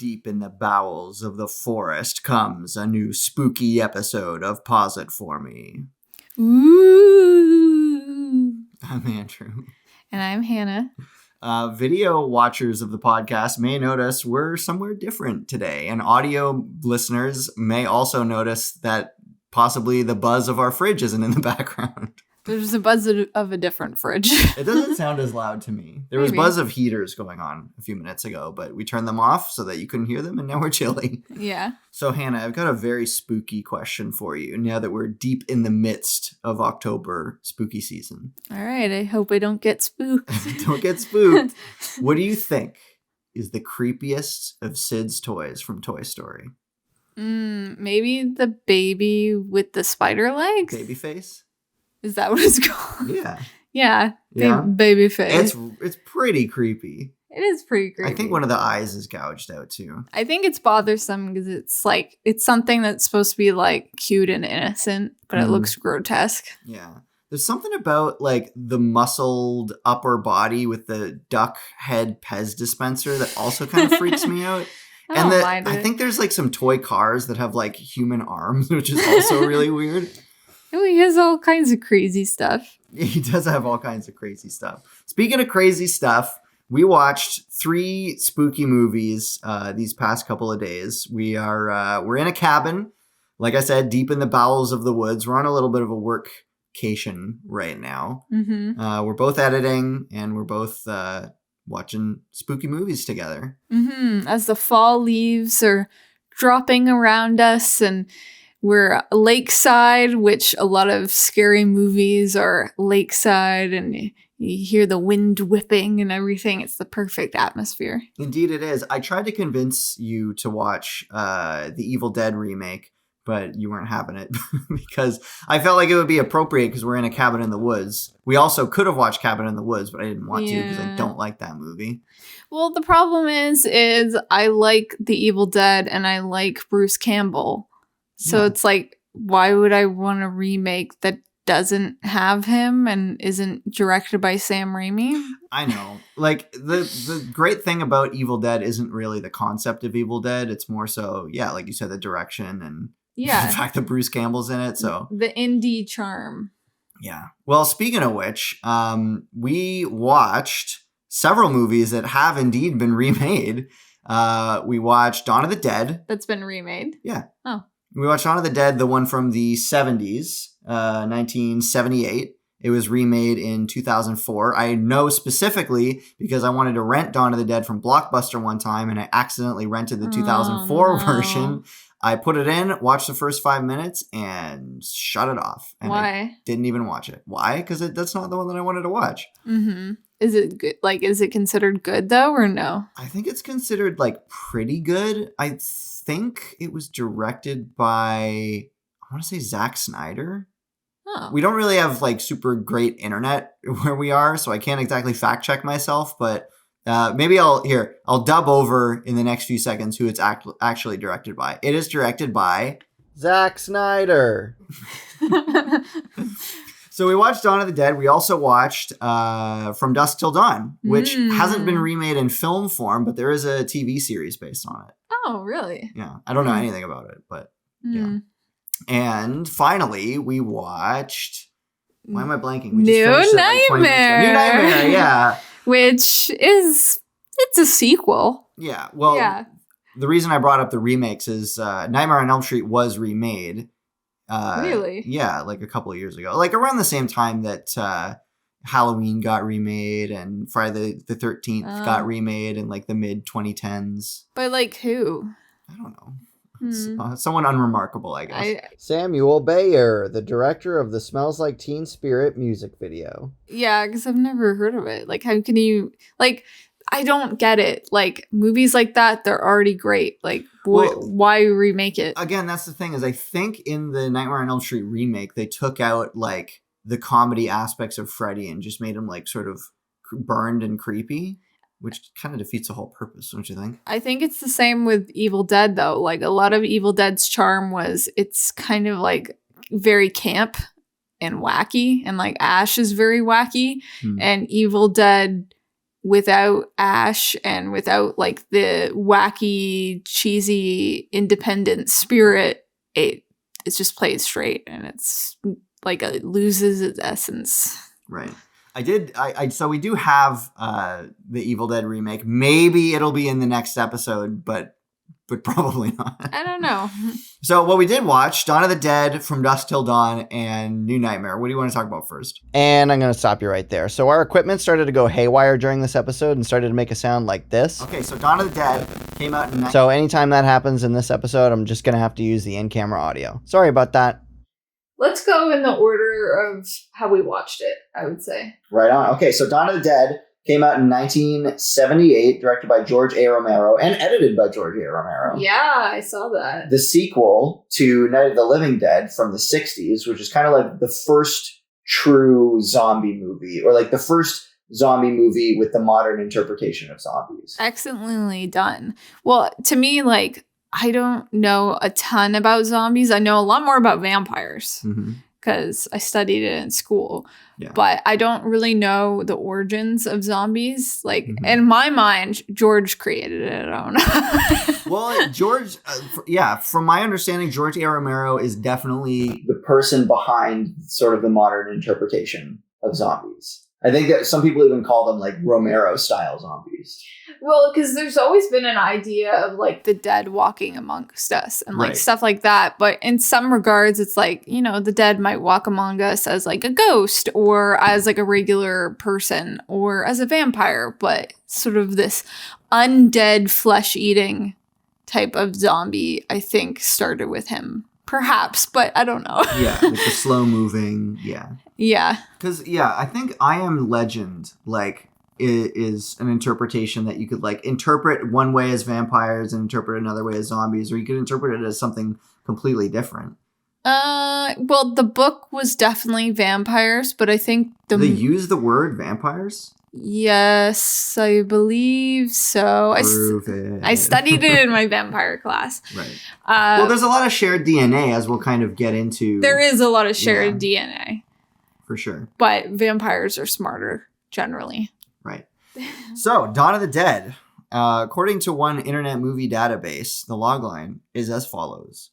Deep in the bowels of the forest comes a new spooky episode of Pause It For Me. Ooh. I'm Andrew. And I'm Hannah. Video watchers of the podcast may notice we're somewhere different today, and audio listeners may also notice that possibly the buzz of our fridge isn't in the background. There's a buzz of a different fridge. It doesn't sound as loud to me. There was buzz of heaters going on a few minutes ago, but we turned them off so that you couldn't hear them, and now we're chilling. Yeah. So, Hannah, I've got a very spooky question for you now that we're deep in the midst of October spooky season. All right. I hope I don't get spooked. Don't get spooked. What do you think is the creepiest of Sid's toys from Toy Story? Maybe the baby with the spider legs? Babyface? Is that what it's called? Yeah. Yeah. Yeah. Baby face. It's pretty creepy. It is pretty creepy. I think one of the eyes is gouged out too. I think it's bothersome because it's something that's supposed to be like cute and innocent, but it looks grotesque. Yeah. There's something about like the muscled upper body with the duck head Pez dispenser that also kind of freaks me out. I think there's like some toy cars that have like human arms, which is also really weird. Oh, he has all kinds of crazy stuff. He does have all kinds of crazy stuff. Speaking of crazy stuff, we watched 3 spooky movies these past couple of days. We're in a cabin, like I said, deep in the bowels of the woods. We're on a little bit of a workcation right now. Mm-hmm. We're both editing, and we're both watching spooky movies together. Mm-hmm. As the fall leaves are dropping around us, and we're lakeside, which a lot of scary movies are lakeside, and you hear the wind whipping and everything. It's the perfect atmosphere. Indeed it is. I tried to convince you to watch the Evil Dead remake, but you weren't having it because I felt like it would be appropriate because we're in a cabin in the woods. We also could have watched Cabin in the Woods, but I didn't want to because I don't like that movie. Well, the problem is I like the Evil Dead and I like Bruce Campbell. So It's like, why would I want a remake that doesn't have him and isn't directed by Sam Raimi? I know. Like, the great thing about Evil Dead isn't really the concept of Evil Dead. It's more so, yeah, like you said, the direction and the fact that Bruce Campbell's in it. So the indie charm. Yeah. Well, speaking of which, we watched several movies that have indeed been remade. We watched Dawn of the Dead. That's been remade? Yeah. Oh. We watched Dawn of the Dead, the one from the 70s, 1978. It was remade in 2004. I know specifically because I wanted to rent Dawn of the Dead from Blockbuster one time, and I accidentally rented the 2004 version. I put it in, watched the first 5 minutes, and shut it off. And Why? I didn't even watch it. Why? Because that's not the one that I wanted to watch. Mm-hmm. Is it good? Like, is it considered good though, or no? I think it's considered like pretty good. I think it was directed by, I want to say Zack Snyder. Oh. We don't really have like super great internet where we are, so I can't exactly fact check myself, but maybe I'll dub over in the next few seconds who it's actually directed by. It is directed by Zack Snyder. So we watched Dawn of the Dead. We also watched From Dusk Till Dawn, which hasn't been remade in film form, but there is a TV series based on it. Oh, really? Yeah. I don't know anything about it, but yeah. And finally, we watched... Why am I blanking? We New Nightmare. New Nightmare, yeah. Which is... It's a sequel. Yeah. Well, the reason I brought up the remakes is Nightmare on Elm Street was remade. Really? Yeah, like a couple of years ago. Like around the same time that Halloween got remade and Friday the 13th got remade in like the mid-2010s. By like who? I don't know. Someone unremarkable, I guess. Samuel Bayer, the director of the Smells Like Teen Spirit music video. Yeah, because I've never heard of it. Like, how can you... Like, I don't get it. Like, movies like that, they're already great. Like, why remake it? Again, that's the thing, is I think in the Nightmare on Elm Street remake, they took out, like, the comedy aspects of Freddy and just made him, like, sort of burned and creepy, which kind of defeats the whole purpose, don't you think? I think it's the same with Evil Dead, though. Like, a lot of Evil Dead's charm was it's kind of, like, very camp and wacky. And, like, Ash is very wacky. And Evil Dead without Ash and without like the wacky, cheesy, independent spirit, it just plays straight and it's like it loses its essence. Right. So we do have the Evil Dead remake. Maybe it'll be in the next episode, but probably not. I don't know. So what we did watch, Dawn of the Dead, From Dusk Till Dawn, and New Nightmare. What do you want to talk about first? And I'm going to stop you right there. So our equipment started to go haywire during this episode and started to make a sound like this. Okay, so Dawn of the Dead came out in... So anytime that happens in this episode, I'm just going to have to use the in-camera audio. Sorry about that. Let's go in the order of how we watched it, I would say. Right on. Okay, so Dawn of the Dead came out in 1978, directed by George A. Romero and edited by George A. Romero. Yeah, I saw that. The sequel to Night of the Living Dead from the 60s, which is kind of like the first true zombie movie, or like the first zombie movie with the modern interpretation of zombies. Excellently done. Well, to me, like, I don't know a ton about zombies. I know a lot more about vampires because I studied it in school. Yeah. But I don't really know the origins of zombies. Like, in my mind, George created it. I don't know. Well, George, from my understanding, George A. Romero is definitely the person behind sort of the modern interpretation of zombies. I think that some people even call them like Romero-style zombies. Well, because there's always been an idea of like the dead walking amongst us and like stuff like that. But in some regards, it's like, you know, the dead might walk among us as like a ghost or as like a regular person or as a vampire. But sort of this undead flesh-eating type of zombie, I think, started with him. Perhaps, but I don't know. Yeah, like the slow moving. Yeah. Yeah. Because, I think I Am Legend, like, is an interpretation that you could, like, interpret one way as vampires and interpret another way as zombies, or you could interpret it as something completely different. Well, the book was definitely vampires, but I think they use the word vampires? Yes, I believe so. I studied it in my vampire class. Right. Well, there's a lot of shared DNA, as we'll kind of get into. There is a lot of shared DNA. For sure. But vampires are smarter, generally. Right. So, Dawn of the Dead. According to one Internet Movie Database, the logline is as follows.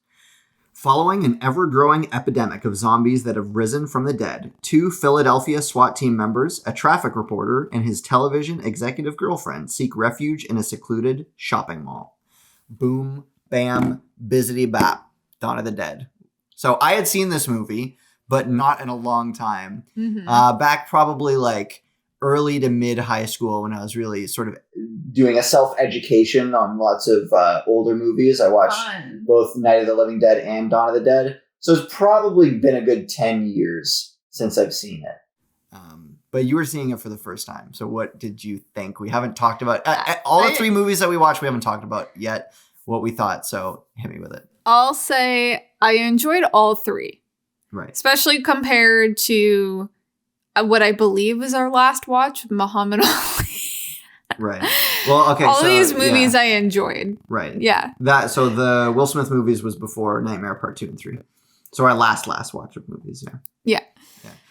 Following an ever-growing epidemic of zombies that have risen from the dead, 2 Philadelphia SWAT team members, a traffic reporter, and his television executive girlfriend seek refuge in a secluded shopping mall. Boom, bam, bizzity bap, Dawn of the Dead. So I had seen this movie, but not in a long time. Back probably like early to mid high school when I was really sort of doing a self-education on lots of older movies. I watched both Night of the Living Dead and Dawn of the Dead. So it's probably been a good 10 years since I've seen it. But you were seeing it for the first time. So what did you think? We haven't talked about all the 3 movies that we watched. We haven't talked about yet what we thought. So hit me with it. I'll say I enjoyed all 3. Right. Especially compared to what I believe was our last watch, Muhammad Ali. Right. Well, okay. All these movies I enjoyed. Right. Yeah. So the Will Smith movies was before Nightmare Part 2 and 3. So our last watch of movies. Yeah.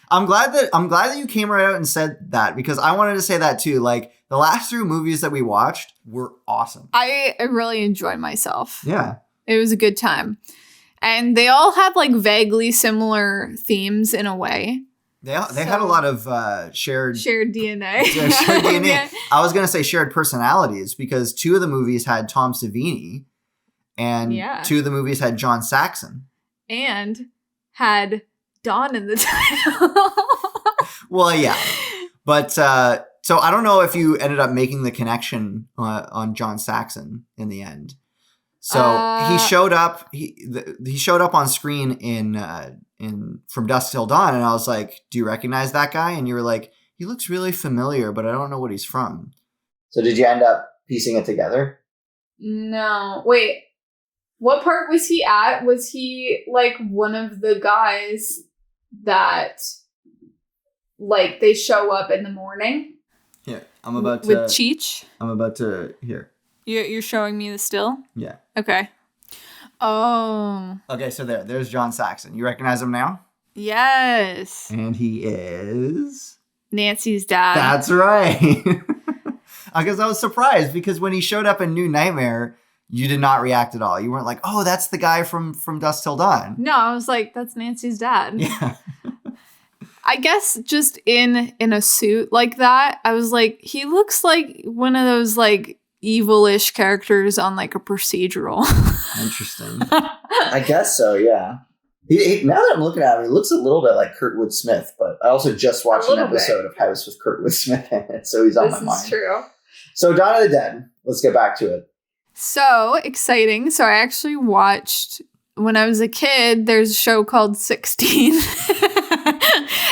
I'm glad that you came right out and said that, because I wanted to say that too. Like, the last 3 movies that we watched were awesome. I really enjoyed myself. Yeah. It was a good time. And they all had like vaguely similar themes in a way. They had a lot of shared DNA. Shared DNA. Yeah. I was going to say shared personalities, because 2 of the movies had Tom Savini and 2 of the movies had John Saxon. And had Dawn in the title. Well, yeah. But so I don't know if you ended up making the connection on John Saxon in the end. So he showed up. He showed up on screen in From Dusk Till Dawn, and I was like, "Do you recognize that guy?" And you were like, "He looks really familiar, but I don't know what he's from." So did you end up piecing it together? No, wait. What part was he at? Was he like one of the guys that like they show up in the morning? Here, I'm about to with Cheech. I'm about to here. You're showing me the still? Yeah. Okay. Oh. Okay, so there's John Saxon. You recognize him now? Yes. And he is Nancy's dad. That's right. Because I was surprised because when he showed up in New Nightmare, you did not react at all. You weren't like, oh, that's the guy from Dusk Till Dawn. No, I was like, that's Nancy's dad. Yeah. I guess just in a suit like that, I was like, he looks like one of those like evil-ish characters on like a procedural. Interesting. I guess so, yeah. Now that I'm looking at him, he looks a little bit like Kurtwood Smith, but I also just watched an episode of House with Kurtwood Smith in it, so he's on my mind. This is true. So Dawn of the Dead, let's get back to it. So exciting. So I actually watched, when I was a kid, there's a show called 16.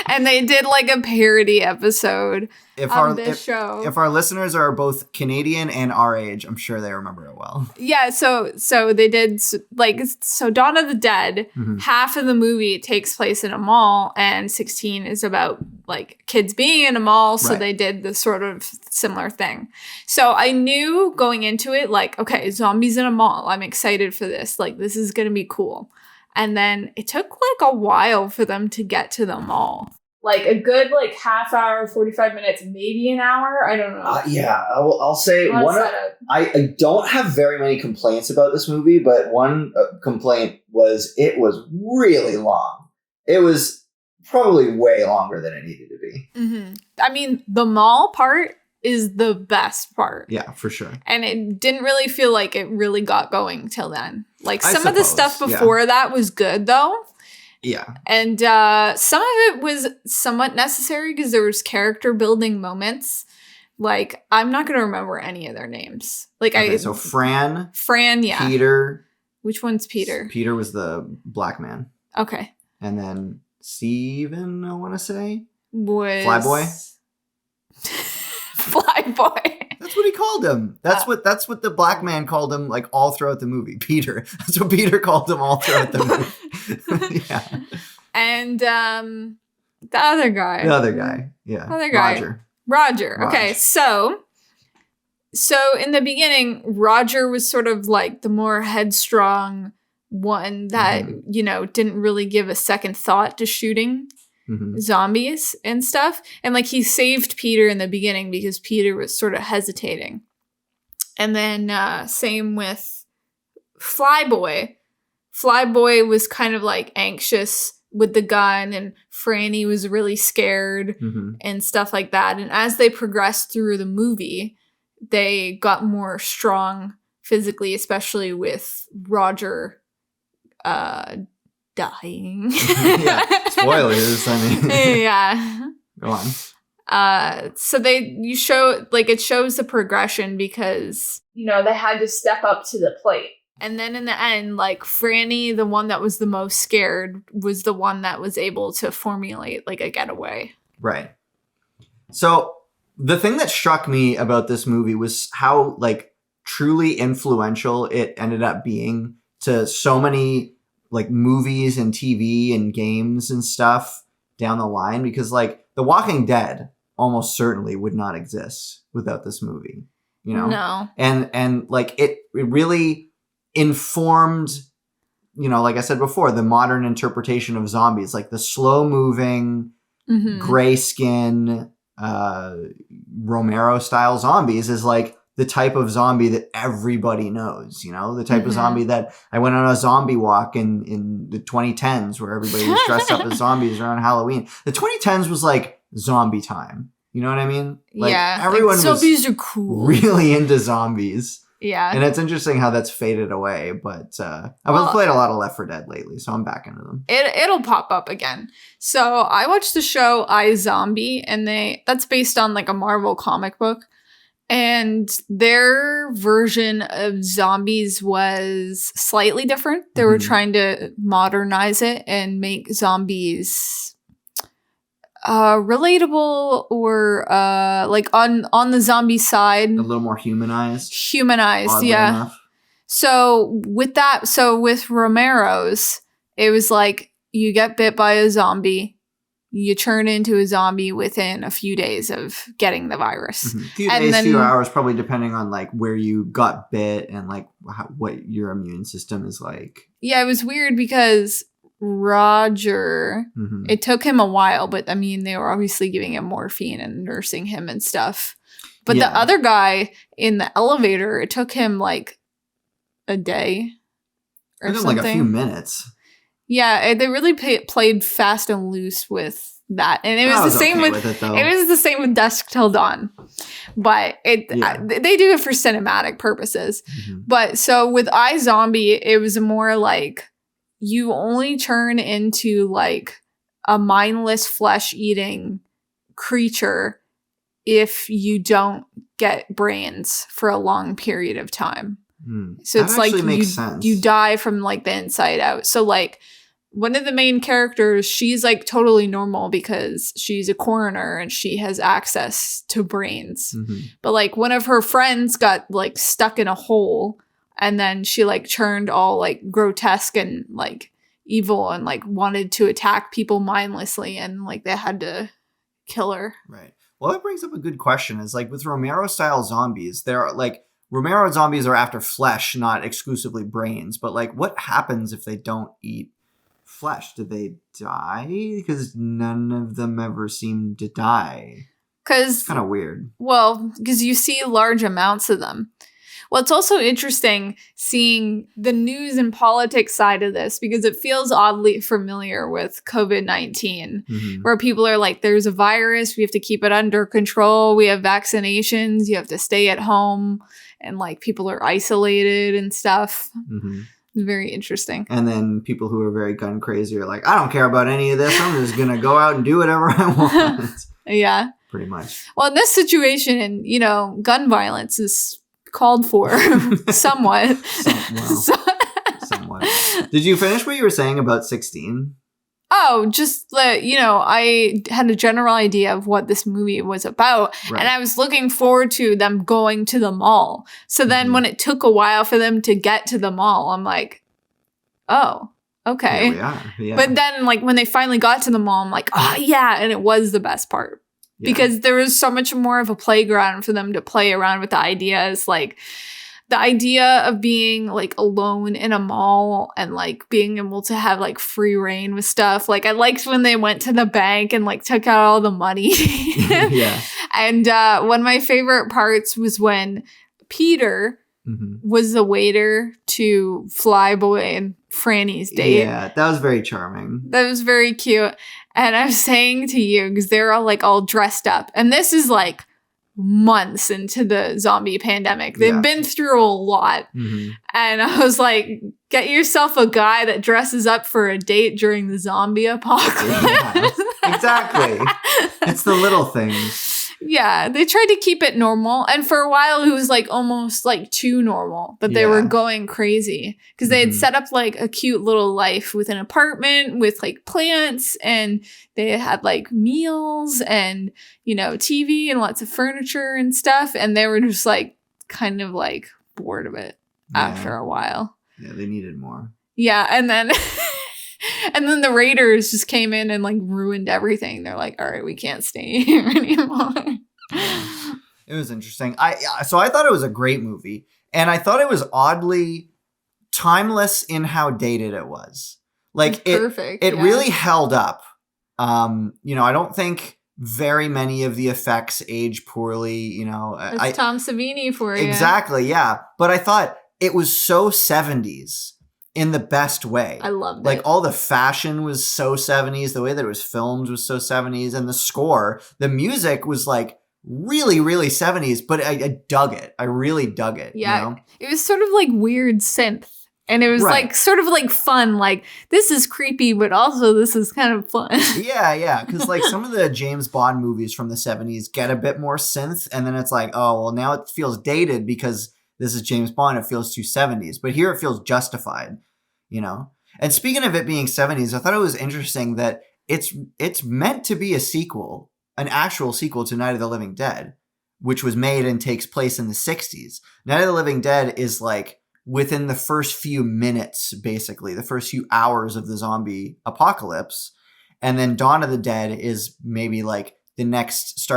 And they did like a parody episode of this show. If our listeners are both Canadian and our age, I'm sure they remember it well. Yeah, so they did like, so Dawn of the Dead, half of the movie takes place in a mall, and 16 is about like kids being in a mall, so they did this sort of similar thing. So I knew going into it, like, okay, zombies in a mall, I'm excited for this, like this is gonna be cool. And then it took like a while for them to get to the mall. Like a good like half hour, 45 minutes, maybe an hour. I don't know. Yeah, I'll say I don't have very many complaints about this movie, but one complaint was it was really long. It was probably way longer than it needed to be. Mm-hmm. I mean, the mall part is the best part. Yeah, for sure. And it didn't really feel like it really got going till then. Like some of the stuff before that was good though. Yeah. And some of it was somewhat necessary because there was character building moments. Like, I'm not going to remember any of their names. Like, so Fran, yeah. Peter. Which one's Peter? Peter was the black man. Okay. And then Steven, I want to say. Was... Flyboy? Flyboy. That's what he called him. That's what the black man called him, like all throughout the movie. Peter. That's what Peter called him all throughout the movie. Yeah. And the other guy. Yeah. Other guy. Roger. Okay, so in the beginning, Roger was sort of like the more headstrong one that, you know, didn't really give a second thought to shooting zombies and stuff. And like he saved Peter in the beginning because Peter was sort of hesitating. And then same with Flyboy. Flyboy was kind of like anxious with the gun, and Franny was really scared and stuff like that. And as they progressed through the movie, they got more strong physically, especially with Roger dying. Yeah. Spoilers. I mean, yeah. Go on. So it shows the progression because, you know, they had to step up to the plate. And then in the end, like Franny, the one that was the most scared, was the one that was able to formulate like a getaway. Right. So the thing that struck me about this movie was how like truly influential it ended up being to so many like movies and TV and games and stuff down the line, because like The Walking Dead almost certainly would not exist without this movie, you know? No. And like it really informed, you know, like I said before, the modern interpretation of zombies, like the slow moving, gray skin, Romero style zombies is like the type of zombie that everybody knows, you know, the type of zombie that I went on a zombie walk in the 2010s where everybody was dressed up as zombies around Halloween. The 2010s was like zombie time. You know what I mean? Like, yeah. Everyone zombies are cool. Really into zombies. Yeah. And it's interesting how that's faded away, but I've played a lot of Left 4 Dead lately, so I'm back into them. It'll pop up again. So I watched the show iZombie, and that's based on like a Marvel comic book. And their version of zombies was slightly different. They were trying to modernize it and make zombies relatable or like on the zombie side. A little more humanized. Humanized, yeah. Enough. So with Romero's, it was like you get bit by a zombie. You turn into a zombie within a few days of getting the virus. A few days, few hours, probably depending on like where you got bit and like what your immune system is like. Yeah, it was weird because Roger, it took him a while, but I mean, they were obviously giving him morphine and nursing him and stuff. But Yeah. the other guy in the elevator, it took him like a day or I think something. like a few minutes. Yeah, they really played fast and loose with that, and it was the same okay with it though. it was the same with Dusk Till Dawn, but they do it for cinematic purposes. Mhm. But so with iZombie, it was more like you only turn into like a mindless flesh eating creature if you don't get brains for a long period of time. So That it's like actually makes sense. you die from like the inside out. So like one of the main characters, she's like totally normal because she's a coroner and she has access to brains. Mhm. But like one of her friends got like stuck in a hole and then she like turned all like grotesque and like evil and like wanted to attack people mindlessly and like they had to kill her. Right. Well, that brings up a good question. Is like with Romero style zombies, there are like Romero zombies are after flesh, not exclusively brains. But like, what happens if they don't eat flesh? Do they die? Because none of them ever seem to die. Because It's kind of weird. Well, because you see large amounts of them. Well, it's also interesting seeing the news and politics side of this because it feels oddly familiar with COVID-19, Mhm. where people are like, there's a virus, we have to keep it under control, we have vaccinations, you have to stay at home, and like people are isolated and stuff. Mhm. It's very interesting. And then people who are very gun crazy are like, I don't care about any of this. I'm just gonna go out and do whatever I want. Yeah. Pretty much. Well, in this situation, and you know, gun violence is called for somewhat. Somewhat. Did you finish what you were saying about 16? Oh, just that, you know, I had a general idea of what this movie was about. Right. And I was looking forward to them going to the mall. So then Mhm. when it took a while for them to get to the mall, I'm like, oh, okay. Here we are. Yeah. But then like when they finally got to the mall, I'm like, oh yeah. And it was the best part. Yeah. Because there was so much more of a playground for them to play around with the ideas. Like the idea of being like alone in a mall and like being able to have like free reign with stuff. Like I liked when they went to the bank and like took out all the money. Yeah. And one of my favorite parts was when Peter Mhm. was the waiter to Flyboy and Franny's date. Yeah, that was very charming. That was very cute. And I was saying to you, because they're all dressed up. And this is like months into the zombie pandemic. They've Yeah. been through a lot. Mhm. And I was like, get yourself a guy that dresses up for a date during the zombie apocalypse. Yeah, exactly. It's the little things. Yeah, they tried to keep it normal. And for a while, it was like almost like too normal, but they were Yeah. going crazy because they had Mhm. set up like a cute little life with an apartment with like plants and they had like meals and, you know, TV and lots of furniture and stuff. And they were just like kind of like bored of it after a while. Yeah, they needed more. Yeah. And then. And then the Raiders just came in and like ruined everything. They're like, all right, we can't stay here anymore. It was interesting. So I thought it was a great movie, and I thought it was oddly timeless in how dated it was. Like Perfect. it really held up. You know, I don't think very many of the effects age poorly. You know, It's Tom Savini for you. exactly, yeah. But I thought it was so 70s in the best way. I loved Like it. all the fashion was so 70s, the way that it was filmed was so 70s, and the score, the music was like really, really 70s, but I dug it. I really dug it. Yeah. You know? It was sort of like weird synth. And it was Right. like sort of like fun. Like, this is creepy, but also this is kind of fun. Yeah. Because like some of the James Bond movies from the 70s get a bit more synth, and then it's like, oh, well, now it feels dated because this is James Bond. It feels too 70s. But here it feels justified, you know? And speaking of it being 70s, I thought it was interesting that it's meant to be a sequel, an actual sequel to Night of the Living Dead, which was made and takes place in the 60s. Night of the Living Dead is like within the first few minutes, basically, the first few hours of the zombie apocalypse. And then Dawn of the Dead is maybe like the next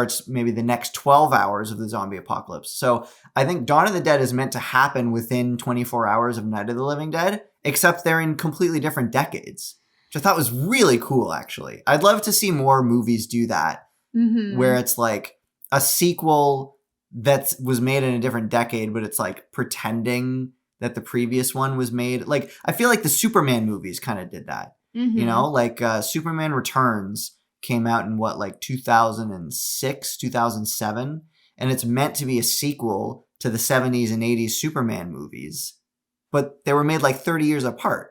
12 hours of the zombie apocalypse. So I think Dawn of the Dead is meant to happen within 24 hours of Night of the Living Dead, except they're in completely different decades, which I thought was really cool, actually. I'd love to see more movies do that, Mm-hmm. where it's like a sequel that was made in a different decade, but it's like pretending that the previous one was made. Like, I feel like the Superman movies kind of did that. You know, like Superman Returns came out in like 2006, 2007, and it's meant to be a sequel to the 70s and 80s Superman movies, but they were made like 30 years apart.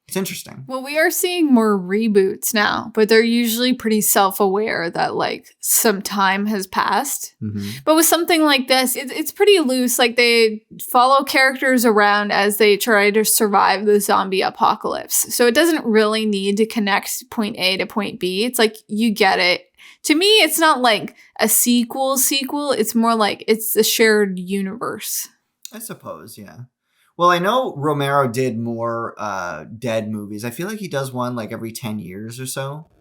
It's interesting. Well, we are seeing more reboots now, but they're usually pretty self-aware that like some time has passed. But with something like this, it's pretty loose. Like they follow characters around as they try to survive the zombie apocalypse. So it doesn't really need to connect point A to point B. It's like you get it. To me, it's not like a sequel. It's more like it's a shared universe. I suppose, yeah. Well, I know Romero did more Dead movies. I feel like he does one like every 10 years or so.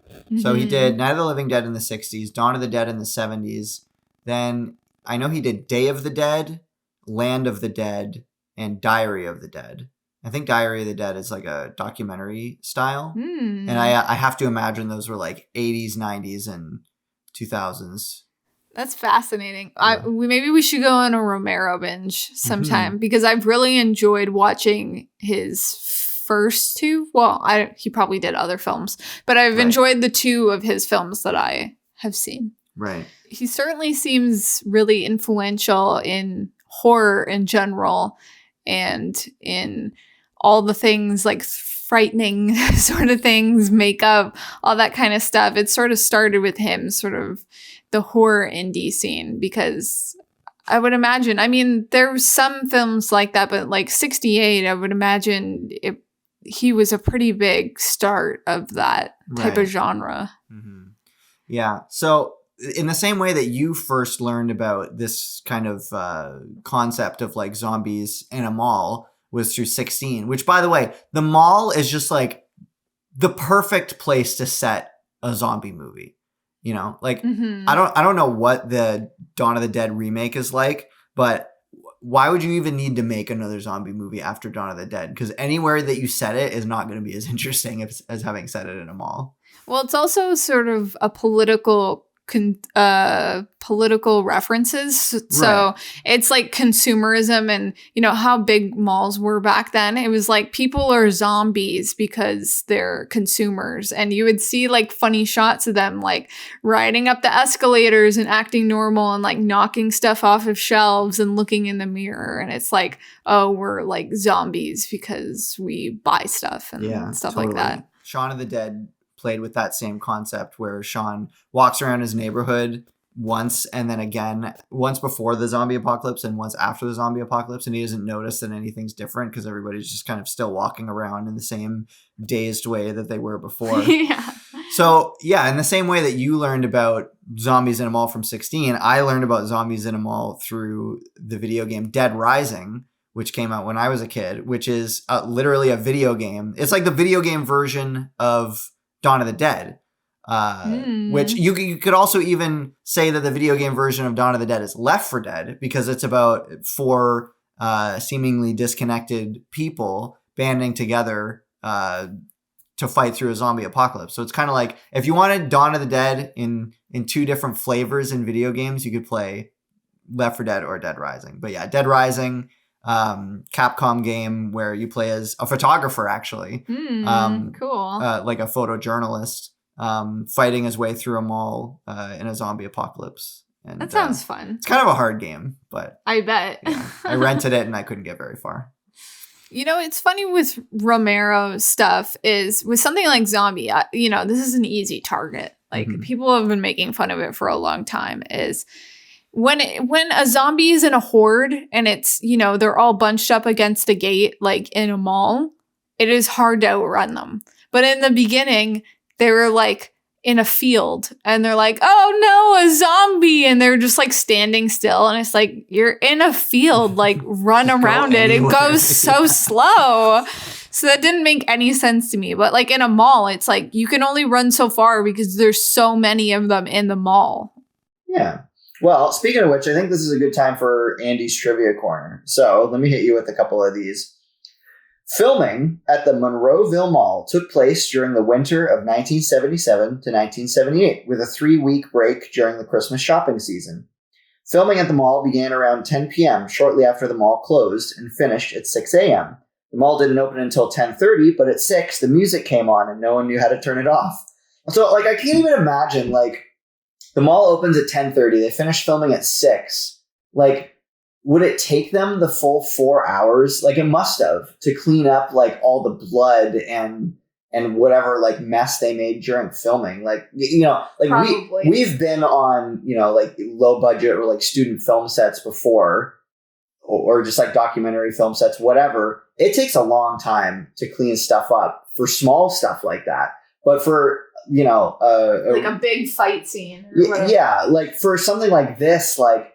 So he did Night of the Living Dead in the 60s, Dawn of the Dead in the 70s. Then I know he did Day of the Dead, Land of the Dead, and Diary of the Dead. I think Diary of the Dead is like a documentary style. And I have to imagine those were like 80s, 90s, and 2000s. That's fascinating. Maybe we should go on a Romero binge sometime because I've really enjoyed watching his first two. Well, he probably did other films, but I've enjoyed the two of his films that I have seen. Right. He certainly seems really influential in horror in general and in all the things like frightening sort of things, makeup, all that kind of stuff. It sort of started with him, sort of the horror indie scene, because I would imagine, I mean, there were some films like that, but like 68, I would imagine he was a pretty big start of that type of genre. Yeah. So in the same way that you first learned about this kind of concept of like zombies in a mall was through 16, which by the way, the mall is just like the perfect place to set a zombie movie. You know, like I don't know what the Dawn of the Dead remake is like, but why would you even need to make another zombie movie after Dawn of the Dead? Because anywhere that you set it is not going to be as interesting as having set it in a mall. Well, it's also sort of a political references. So it's like consumerism and, you know, how big malls were back then. It was like people are zombies because they're consumers. And you would see like funny shots of them like riding up the escalators and acting normal and like knocking stuff off of shelves and looking in the mirror. And it's like, oh, we're like zombies because we buy stuff and stuff like that. Shaun of the Dead played with that same concept where Sean walks around his neighborhood once and then again once before the zombie apocalypse and once after the zombie apocalypse, and he doesn't notice that anything's different because everybody's just kind of still walking around in the same dazed way that they were before. So yeah, in the same way that you learned about zombies in a mall from 16, I learned about zombies in a mall through the video game Dead Rising, which came out when I was a kid, which is literally a video game. It's like the video game version of Dawn of the Dead, which you could also even say that the video game version of Dawn of the Dead is Left 4 Dead because it's about four seemingly disconnected people banding together to fight through a zombie apocalypse. So it's kind of like if you wanted Dawn of the Dead in two different flavors in video games, you could play Left 4 Dead or Dead Rising. But yeah, Dead Rising, Capcom game where you play as a photographer, actually. Cool. Like a photojournalist, fighting his way through a mall in a zombie apocalypse. And that sounds fun. It's kind of a hard game, but I bet. Yeah, I rented it and I couldn't get very far. You know, it's funny with Romero stuff is with something like Zombie, you know, this is an easy target. Like people have been making fun of it for a long time is when a zombie is in a horde and it's, you know, they're all bunched up against a gate, like in a mall, it is hard to outrun them. But in the beginning, they were like in a field and they're like, oh no, a zombie. And they're just like standing still. And it's like, you're in a field, like run around it. It goes so slow. So that didn't make any sense to me. But like in a mall, it's like you can only run so far because there's so many of them in the mall. Yeah. Well, speaking of which, I think this is a good time for Andy's Trivia Corner. So let me hit you with a couple of these. Filming at the Monroeville Mall took place during the winter of 1977 to 1978, with a 3-week break during the Christmas shopping season. Filming at the mall began around 10 p.m. shortly after the mall closed and finished at 6 a.m. The mall didn't open until 10:30, but at 6, the music came on and no one knew how to turn it off. So, like, I can't even imagine, like, the mall opens at 10:30, they finish filming at 6. Like, would it take them the full 4 hours? Like, it must have, to clean up, like, all the blood and whatever, like, mess they made during filming. Like, you know, like, we've been on, you know, like, low budget or, like, student film sets before, or just, like, documentary film sets, whatever. It takes a long time to clean stuff up for small stuff like that. But for, you know, like a big fight scene. Or whatever. Yeah, like, for something like this, like,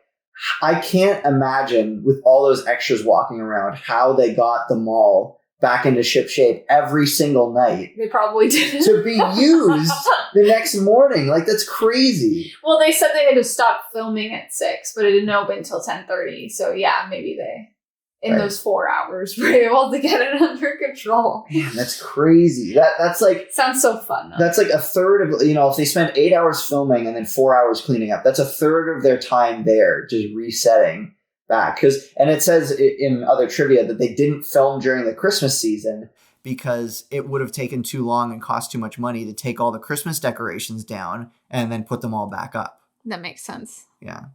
I can't imagine with all those extras walking around how they got the mall back into ship shape every single night. They probably did. To be used the next morning. Like, that's crazy. Well, they said they had to stop filming at 6, but it didn't open until 10:30. So, yeah, maybe they, in those 4 hours, were able to get it under control. Man, that's crazy. That's like... Sounds so fun, though. That's like a third of, you know, if they spend 8 hours filming and then 4 hours cleaning up, that's a third of their time there just resetting back. And it says in other trivia that they didn't film during the Christmas season because it would have taken too long and cost too much money to take all the Christmas decorations down and then put them all back up. That makes sense. Yeah.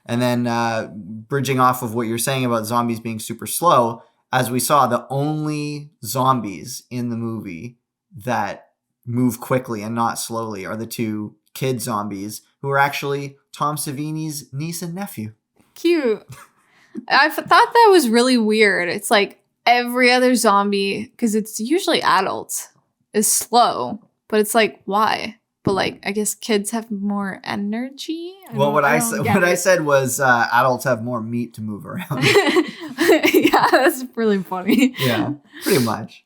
And then bridging off of what you're saying about zombies being super slow, as we saw, the only zombies in the movie that move quickly and not slowly are the two kid zombies who are actually Tom Savini's niece and nephew. Cute. I thought that was really weird. It's like every other zombie, because it's usually adults, is slow. But it's like, why? But, like, I guess kids have more energy? What I said was adults have more meat to move around. Yeah, that's really funny. Yeah, pretty much.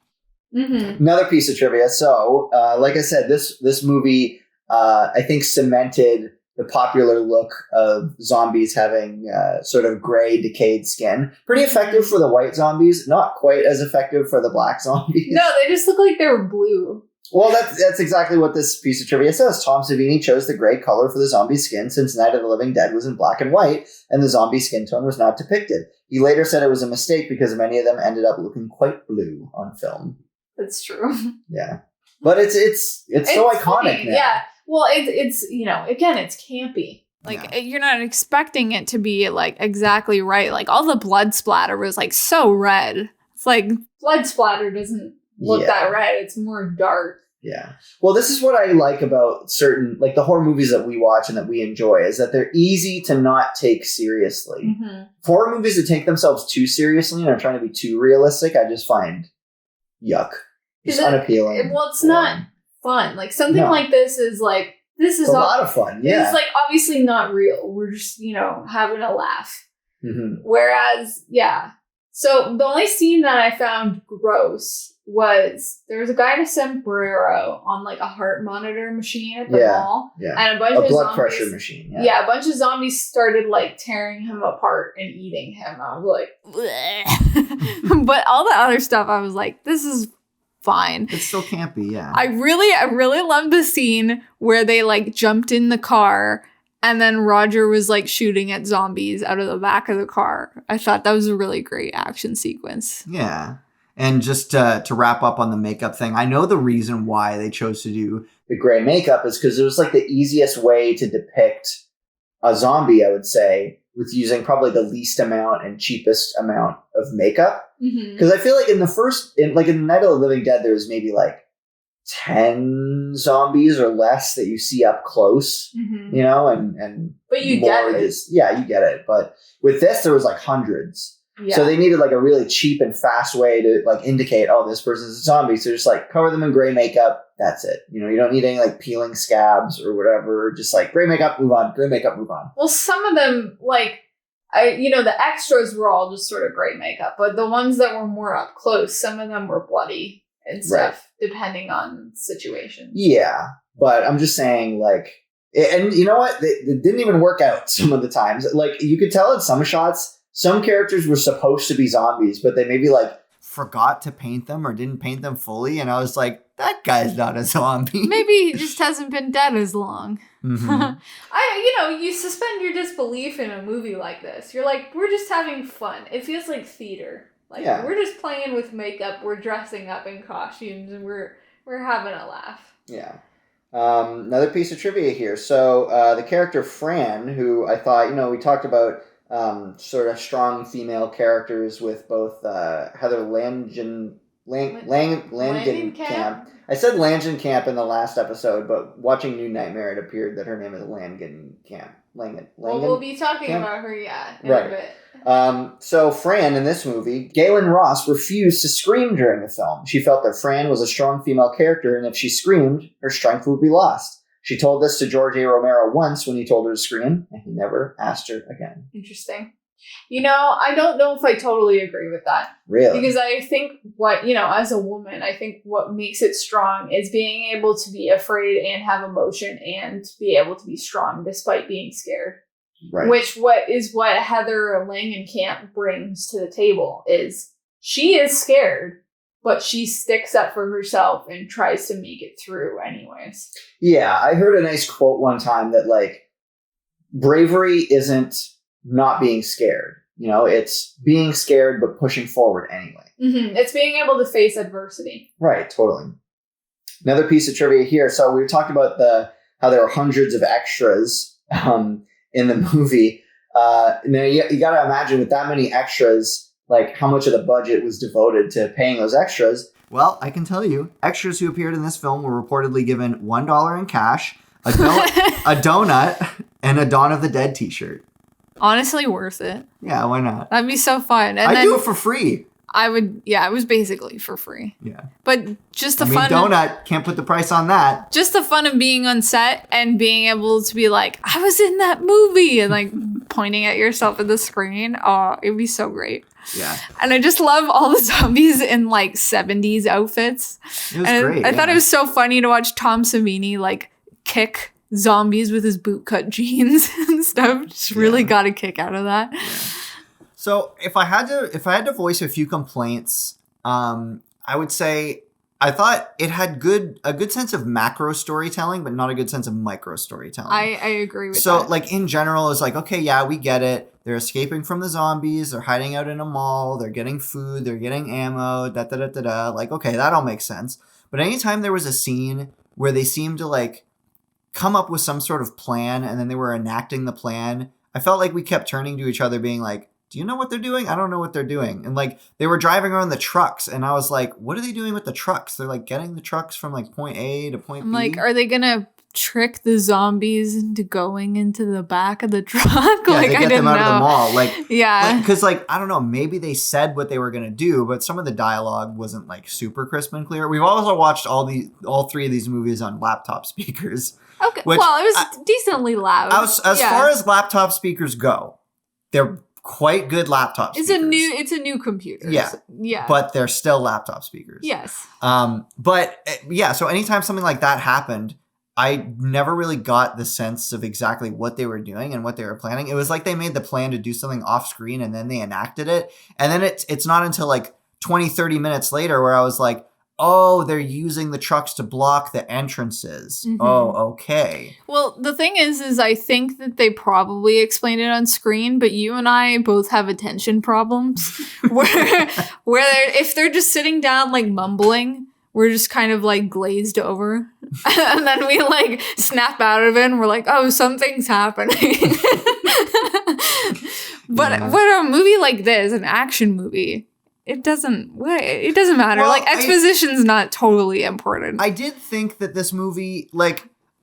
Mm-hmm. Another piece of trivia. So, like I said, this movie, I think, cemented the popular look of zombies having sort of gray, decayed skin. Pretty effective for the white zombies. Not quite as effective for the black zombies. No, they just look like they were blue. Well, that's exactly what this piece of trivia says. Tom Savini chose the gray color for the zombie skin since Night of the Living Dead was in black and white, and the zombie skin tone was not depicted. He later said it was a mistake because many of them ended up looking quite blue on film. That's true. Yeah. But it's so iconic funny. now. Yeah. Well, it's you know, again, it's campy. Like, Yeah. You're not expecting it to be, like, exactly right. Like, all the blood splatter was, like, so red. It's like, blood splatter doesn't look that red. It's more dark. Yeah. Well, this is what I like about certain, like, the horror movies that we watch and that we enjoy, is that they're easy to not take seriously. Mm-hmm. Horror movies that take themselves too seriously and are trying to be too realistic, I just find yuck. It's unappealing. Well, it's not fun. Like, something like this is like, this is a lot of fun. Yeah. It's like obviously not real. We're just, you know, having a laugh. Mm-hmm. Whereas, yeah. So the only scene that I found gross was there was a guy in a sombrero on like a heart monitor machine at the mall. Yeah. And a bunch of blood zombies, pressure machine. Yeah. Yeah, a bunch of zombies started like tearing him apart and eating him. I was like, bleh. But all the other stuff, I was like, this is fine. It's still campy, yeah. I really loved the scene where they like jumped in the car and then Roger was like shooting at zombies out of the back of the car. I thought that was a really great action sequence. Yeah. And just to wrap up on the makeup thing, I know the reason why they chose to do the gray makeup is because it was like the easiest way to depict a zombie, I would say, with using probably the least amount and cheapest amount of makeup. Because I feel like in Night of the Living Dead, there's maybe like 10 zombies or less that you see up close, you know, and but you get it. You get it. But with this, there was like hundreds. Yeah. So they needed like a really cheap and fast way to like indicate, oh, this person's a zombie. So just like cover them in gray makeup. That's it. You know, you don't need any like peeling scabs or whatever. Just like gray makeup, move on. Gray makeup, move on. Well, some of them, like, the extras were all just sort of gray makeup, but the ones that were more up close, some of them were bloody and stuff, depending on situation. Yeah, but I'm just saying, like, and you know what? It didn't even work out some of the times. Like, you could tell in some shots, some characters were supposed to be zombies, but they maybe like forgot to paint them or didn't paint them fully, and I was like, that guy's not a zombie. Maybe he just hasn't been dead as long. Mhm. You suspend your disbelief in a movie like this. You're like, we're just having fun. It feels like theater. Like, Yeah. we're just playing with makeup, we're dressing up in costumes, and we're having a laugh. Yeah. Another piece of trivia here. So the character Fran, who I thought, we talked about sort of strong female characters with both Heather Langenkamp. I said Langenkamp in the last episode, but watching New Nightmare, it appeared that her name is Langenkamp. Well, we'll be talking about her, in right. a bit. So Fran in this movie, Galen Ross refused to scream during the film. She felt that Fran was a strong female character, and if she screamed, her strength would be lost. She told this to George A. Romero once when he told her to scream, and he never asked her again. Interesting. I don't know if I totally agree with that. Really? Because I think as a woman, I think what makes it strong is being able to be afraid and have emotion and be able to be strong despite being scared. Right. What Heather Langenkamp brings to the table is she is scared, but she sticks up for herself and tries to make it through anyways. Yeah, I heard a nice quote one time that, bravery isn't not being scared. It's being scared but pushing forward anyway. Mm-hmm. It's being able to face adversity. Right, totally. Another piece of trivia here. So we talked about how there were hundreds of extras in the movie. Now you got to imagine with that many extras, how much of the budget was devoted to paying those extras. Well, I can tell you, extras who appeared in this film were reportedly given $1 in cash, a donut, and a Dawn of the Dead t-shirt. Honestly, worth it. Yeah, why not? That'd be so fun. And I do it for free. I would, it was basically for free. Yeah. But just the fun. Donut, can't put the price on that. Just the fun of being on set and being able to be like, I was in that movie, and pointing at yourself at the screen. Oh, it'd be so great. Yeah. And I just love all the zombies in 70s outfits. It was great. I thought it was so funny to watch Tom Savini kick zombies with his bootcut jeans and stuff. Just really got a kick out of that. Yeah. So if I had to voice a few complaints, I would say I thought it had a good sense of macro storytelling, but not a good sense of micro storytelling. I agree with that. So in general, it's okay, yeah, we get it. They're escaping from the zombies. They're hiding out in a mall. They're getting food. They're getting ammo. Okay, that all makes sense. But anytime there was a scene where they seemed to come up with some sort of plan and then they were enacting the plan, I felt like we kept turning to each other being like, do you know what they're doing? I don't know what they're doing. And they were driving around the trucks and I was like, what are they doing with the trucks? They're getting the trucks from point A to point B. Are they going to trick the zombies into going into the back of the truck? Yeah, they get them out of the mall. Yeah. Because I don't know, maybe they said what they were going to do, but some of the dialogue wasn't super crisp and clear. We've also watched all three of these movies on laptop speakers. Okay. Well, it was decently loud. As far as laptop speakers go, they're quite good laptop speakers. It's a new computer. Yeah. Yeah. But they're still laptop speakers. Yes. So anytime something like that happened, I never really got the sense of exactly what they were doing and what they were planning. It was like they made the plan to do something off screen and then they enacted it. And then it's not until 20, 30 minutes later where I was like, oh, they're using the trucks to block the entrances. Mm-hmm. Oh, okay. Well, the thing is I think that they probably explained it on screen, but you and I both have attention problems where if they're just sitting down mumbling, we're just kind of glazed over. And then we snap out of it and we're like, oh, something's happening. But a movie like this, an action movie, it doesn't matter. Well, exposition's not totally important. I did think that this movie,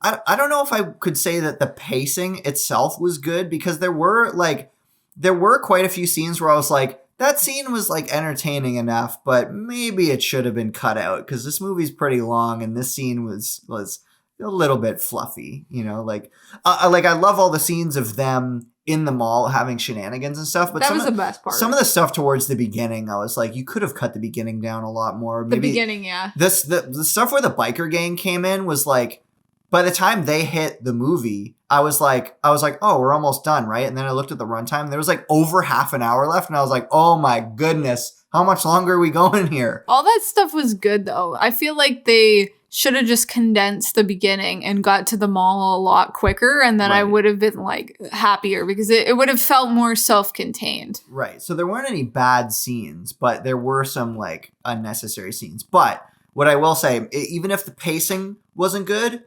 I don't know if I could say that the pacing itself was good because there were quite a few scenes where I was like, that scene was entertaining enough, but maybe it should have been cut out because this movie's pretty long and this scene was a little bit fluffy, I love all the scenes of them in the mall having shenanigans and stuff, but that was the best part. Some of the stuff towards the beginning, I was like, you could have cut the beginning down a lot more. Maybe the beginning, yeah. The stuff where the biker gang came in was by the time they hit the movie, I was like, oh, we're almost done, right? And then I looked at the runtime, and there was over half an hour left, and I was like, oh my goodness, how much longer are we going here? All that stuff was good though. I feel like they should have just condensed the beginning and got to the mall a lot quicker, and then I would have been like happier because it would have felt more self-contained. Right. So there weren't any bad scenes, but there were some like unnecessary scenes. But what I will say, even if the pacing wasn't good,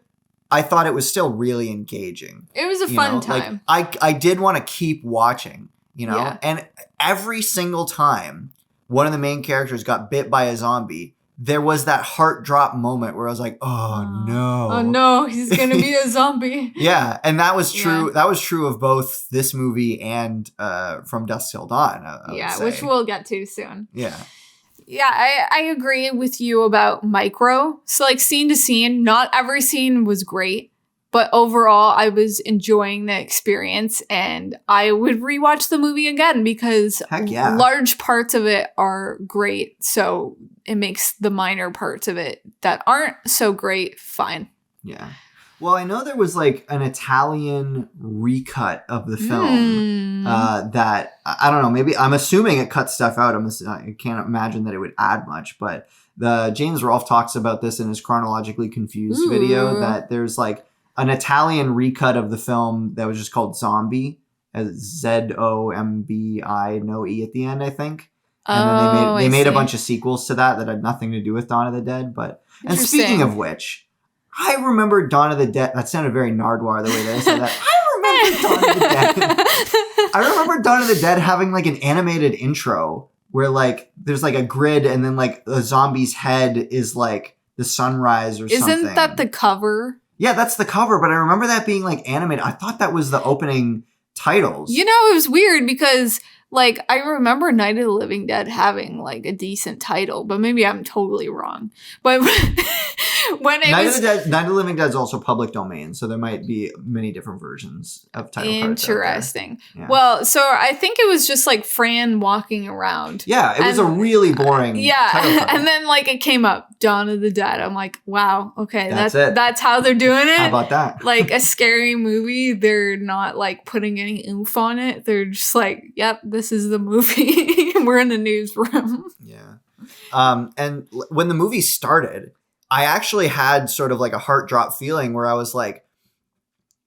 I thought it was still really engaging. It was a fun time. Like, I did want to keep watching, you know? Yeah. And every single time one of the main characters got bit by a zombie, there was that heart drop moment where I was like, oh no. Oh no, he's going to be a zombie. Yeah, and that was true. Yeah. That was true of both this movie and From Dusk Till Dawn. I would say. Which we'll get to soon. Yeah. Yeah, I agree with you about micro. So like scene to scene, not every scene was great, but overall I was enjoying the experience and I would rewatch the movie again because Heck yeah. large parts of it are great. So it makes the minor parts of it that aren't so great fine. Yeah. Well, I know there was like an Italian recut of the film that, I don't know, maybe I'm assuming it cut stuff out. I can't imagine that it would add much, but the James Rolfe talks about this in his Chronologically Confused video, that there's like an Italian recut of the film that was just called Zombie, as Zombi, no E at the end, I think. And then they made a bunch of sequels to that had nothing to do with Dawn of the Dead. And speaking of which, I remember Dawn of the Dead. That sounded very Nardwuar the way that I said that. I remember Dawn of the Dead. I remember Dawn of the Dead having like an animated intro where like there's like a grid and then like the zombie's head is like the sunrise or something. Isn't that the cover? Yeah, that's the cover, but I remember that being like animated. I thought that was the opening titles. You know, it was weird because like I remember Night of the Living Dead having like a decent title, but maybe I'm totally wrong. But when it Night of the Living Dead is also public domain, so there might be many different versions of title cards. Interesting. Yeah. Well, so I think it was just like Fran walking around. Yeah, it was a really boring title card. And then like it came up, Dawn of the Dead. I'm like, wow, okay, that's it. That's how they're doing it. How about that? Like a scary movie, they're not like putting any oomph on it. They're just like, yep, this is the movie. We're in the newsroom. Yeah. And when the movie started, I actually had sort of like a heart drop feeling where I was like,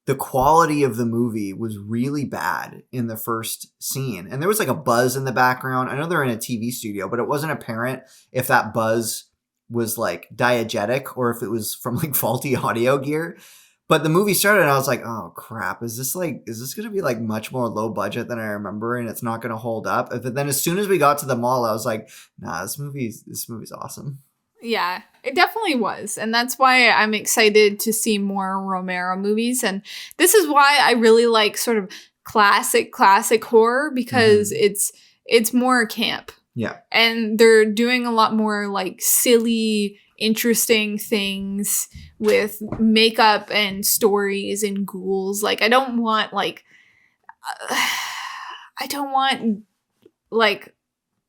the quality of the movie was really bad in the first scene. And there was like a buzz in the background. I know they're in a TV studio, but it wasn't apparent if that buzz was like diegetic or if it was from like faulty audio gear. But the movie started and I was like, oh crap, is this going to be like much more low budget than I remember and it's not going to hold up? But then as soon as we got to the mall, I was like, nah, this movie's awesome. Yeah, it definitely was. And that's why I'm excited to see more Romero movies. And this is why I really like sort of classic horror because it's more camp. Yeah. And they're doing a lot more like silly, interesting things with makeup and stories and ghouls. Like I don't want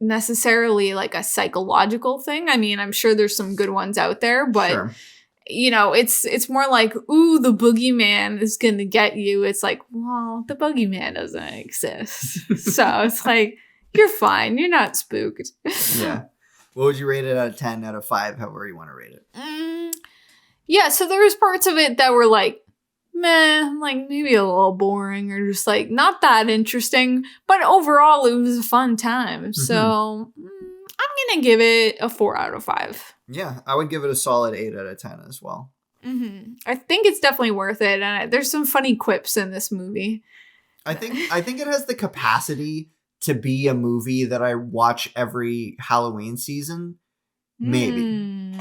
necessarily like a psychological thing. I mean, I'm sure there's some good ones out there, but Sure. you know, it's more like, ooh, the boogeyman is gonna get you. It's like, well, the boogeyman doesn't exist. So it's like, you're fine. You're not spooked. Yeah. What would you rate it out of 10 out of 5, however you want to rate it? Yeah, so there was parts of it that were like, meh, like maybe a little boring or just like not that interesting. But overall, it was a fun time. So I'm going to give it a 4 out of 5. Yeah, I would give it a solid 8 out of 10 as well. I think it's definitely worth it. And there's some funny quips in this movie. I think it has the capacity to be a movie that I watch every Halloween season. Maybe.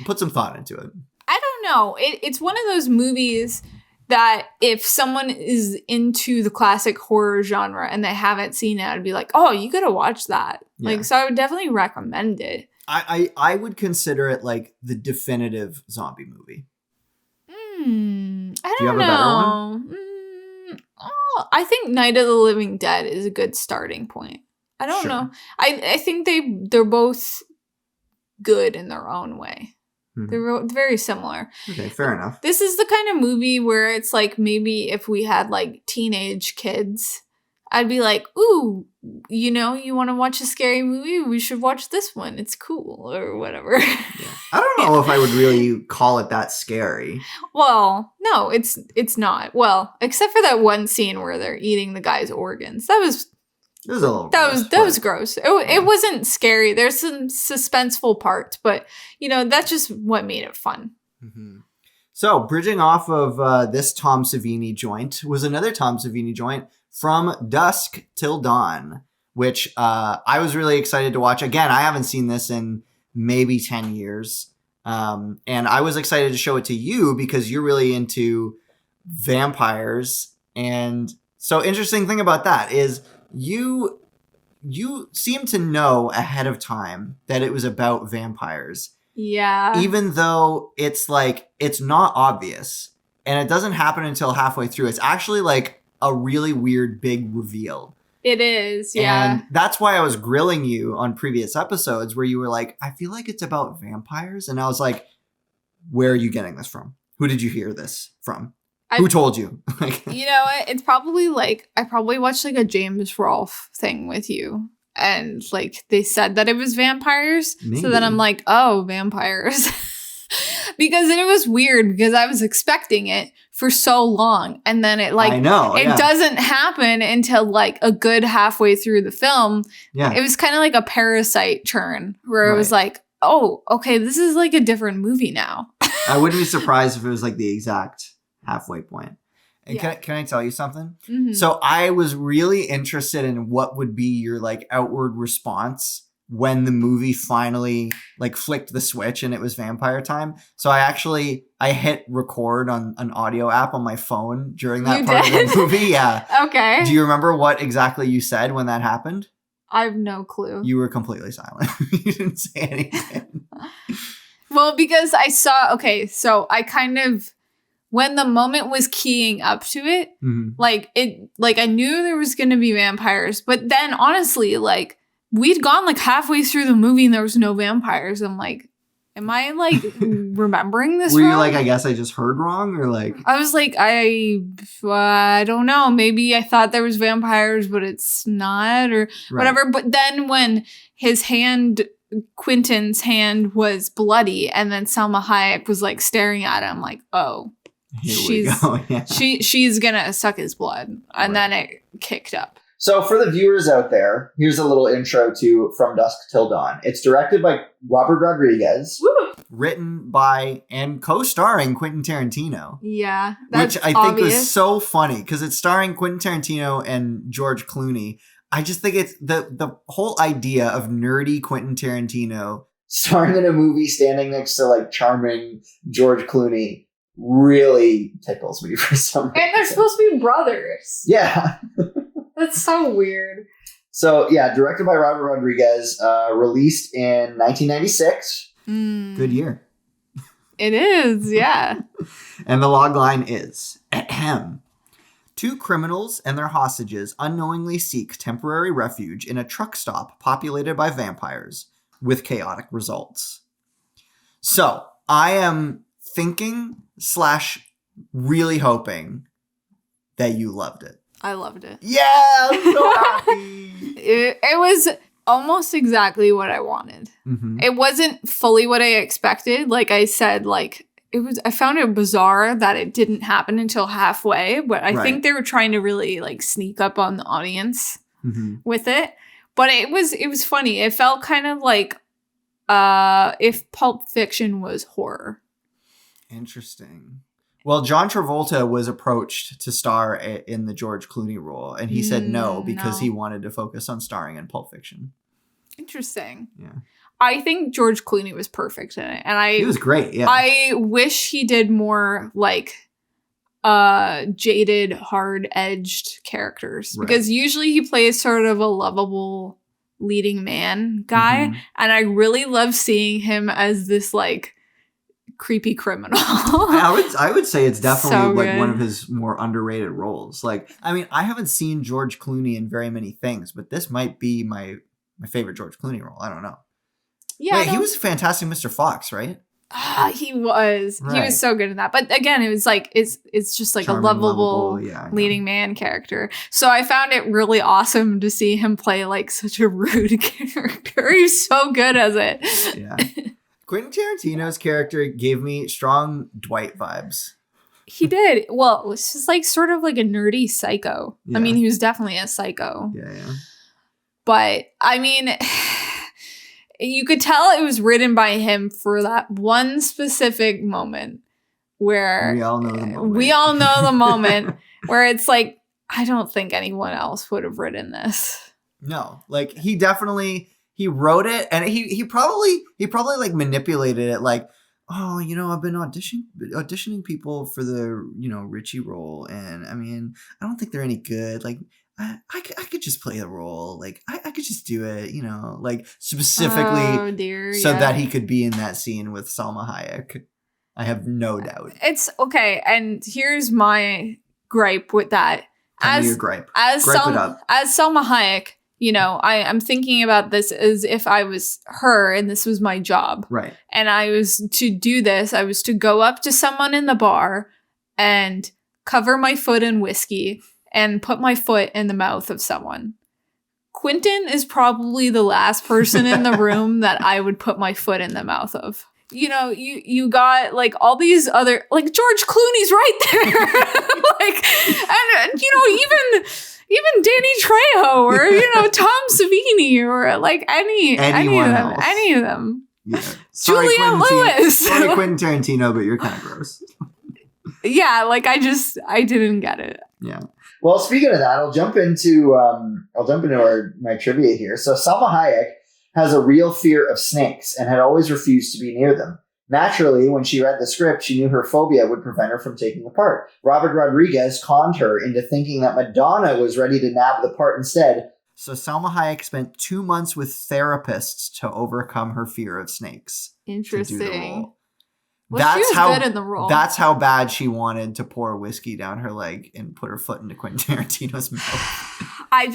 Put some thought into it. I don't know. It's one of those movies that if someone is into the classic horror genre and they haven't seen it, I'd be like, oh, you gotta watch that. Yeah. Like, so I would definitely recommend it. I would consider it like the definitive zombie movie. I Do you have don't a better know. one? I think Night of the Living Dead is a good starting point. I don't Sure. know. I think they're both good in their own way. They're very similar. Okay, fair enough. This is the kind of movie where it's like maybe if we had like teenage kids, I'd be like, ooh, you know, you want to watch a scary movie, we should watch this one. It's cool or whatever. Yeah. I don't know if I would really call it that scary. Well, no, it's not. Well, except for that one scene where they're eating the guy's organs. That was It was a little that was gross. It wasn't scary. There's some suspenseful parts, but you know, that's just what made it fun. Mm-hmm. So, bridging off of this Tom Savini joint was another Tom Savini joint from Dusk Till Dawn, which I was really excited to watch. Again, I haven't seen this in maybe 10 years. And I was excited to show it to you because you're really into vampires. And so, interesting thing about that is you seem to know ahead of time that it was about vampires. Yeah. Even though it's like, it's not obvious and it doesn't happen until halfway through. It's actually like a really weird big reveal. It is, yeah. And that's why I was grilling you on previous episodes where you were like, I feel like it's about vampires. And I was like, where are you getting this from? Who did you hear this from? Who told you? You know what? It's probably like, I probably watched like a James Rolfe thing with you. And like they said that it was vampires. Maybe. So then I'm like, oh, vampires. Because it was weird because I was expecting it for so long. And then it like, I know, it doesn't happen until like a good halfway through the film. Yeah. It was kind of like a Parasite turn where it was like, oh, okay, this is like a different movie now. I wouldn't be surprised if it was like the exact halfway point. And Yeah. can I tell you something? Mm-hmm. So I was really interested in what would be your like outward response when the movie finally like flicked the switch and it was vampire time. So I hit record on an audio app on my phone during that part of the movie. Yeah. Okay. Do you remember what exactly you said when that happened? I have no clue. You were completely silent. You didn't say anything. Well, because I saw, okay, so I kind of, when the moment was keying up to it, like I knew there was going to be vampires, but then honestly, like we'd gone like halfway through the movie and there was no vampires. I'm like, am I like remembering this Were wrong? you like, I guess I just heard wrong or like? I was like, I don't know. Maybe I thought there was vampires, but it's not or whatever. But then when Quentin's hand was bloody and then Salma Hayek was like staring at him like, oh. She's gonna suck his blood, and then it kicked up. So for the viewers out there, here's a little intro to From Dusk Till Dawn. It's directed by Robert Rodriguez. Woo! Written by and co-starring Quentin Tarantino. Yeah, that's which I obvious. think was so funny because it's starring Quentin Tarantino and George Clooney. I just think it's the whole idea of nerdy Quentin Tarantino starring in a movie standing next to like charming George Clooney really tickles me for some reason. And they're supposed to be brothers. Yeah. That's so weird. So, yeah, directed by Robert Rodriguez, released in 1996. Good year. It is, yeah. And the log line is, ahem. 2 criminals and their hostages unknowingly seek temporary refuge in a truck stop populated by vampires, with chaotic results. So, I am thinking / really hoping that you loved it. I loved it. Yeah, I'm so happy. It was almost exactly what I wanted. Mm-hmm. It wasn't fully what I expected. Like I said, like I found it bizarre that it didn't happen until halfway, but I think they were trying to really like sneak up on the audience with it. But it was funny. It felt kind of like if Pulp Fiction was horror. Interesting. Well, John Travolta was approached to star in the George Clooney role, and he said no because he wanted to focus on starring in Pulp Fiction. Interesting. Yeah. I think George Clooney was perfect in it. And he was great, yeah. I wish he did more like jaded, hard-edged characters. Because usually he plays sort of a lovable leading man guy. And I really love seeing him as this like creepy criminal. I would say it's definitely So like good. one of his more underrated roles. Like, I mean, I haven't seen George Clooney in very many things, but this might be my favorite George Clooney role. I don't know. Yeah. Wait, he was Fantastic Mr. Fox, right? He was. He Right. was so good in that. But again, it was like it's just like Charming, a lovable yeah, I know. leading man character. So I found it really awesome to see him play like such a rude character. He's so good as it. Yeah. Quentin Tarantino's character gave me strong Dwight vibes. He did. Well, it was just like sort of like a nerdy psycho. Yeah. I mean, he was definitely a psycho. Yeah. But I mean, you could tell it was written by him for that one specific moment where We all know the moment. we all know the moment where it's like, I don't think anyone else would have written this. No, like he wrote it, and he probably like manipulated it, like, oh, I've been auditioning people for the Richie role, and I mean, I don't think they're any good. Like, I could just play the role. Like, I could just do it. Like specifically that he could be in that scene with Salma Hayek. I have no doubt. It's okay, and here's my gripe with that. Tell me your gripe. As Gripe it up. Salma Hayek, I'm thinking about this as if I was her and this was my job. Right. And I was to do this, I was to go up to someone in the bar and cover my foot in whiskey and put my foot in the mouth of someone. Quentin is probably the last person in the room that I would put my foot in the mouth of. You got like all these other, like George Clooney's right there. like, and even Danny Trejo or, Tom Savini or like any of them. Yeah. Julianne Lewis. Sorry, Quentin Tarantino, but you're kind of gross. Yeah, like I didn't get it. Yeah. Well, speaking of that, I'll jump into my trivia here. So Salma Hayek has a real fear of snakes and had always refused to be near them. Naturally, when she read the script, she knew her phobia would prevent her from taking the part. Robert Rodriguez conned her into thinking that Madonna was ready to nab the part instead. So Salma Hayek spent 2 months with therapists to overcome her fear of snakes. Interesting. To do the role. Well, she was good in the role. That's how bad she wanted to pour whiskey down her leg and put her foot into Quentin Tarantino's mouth. I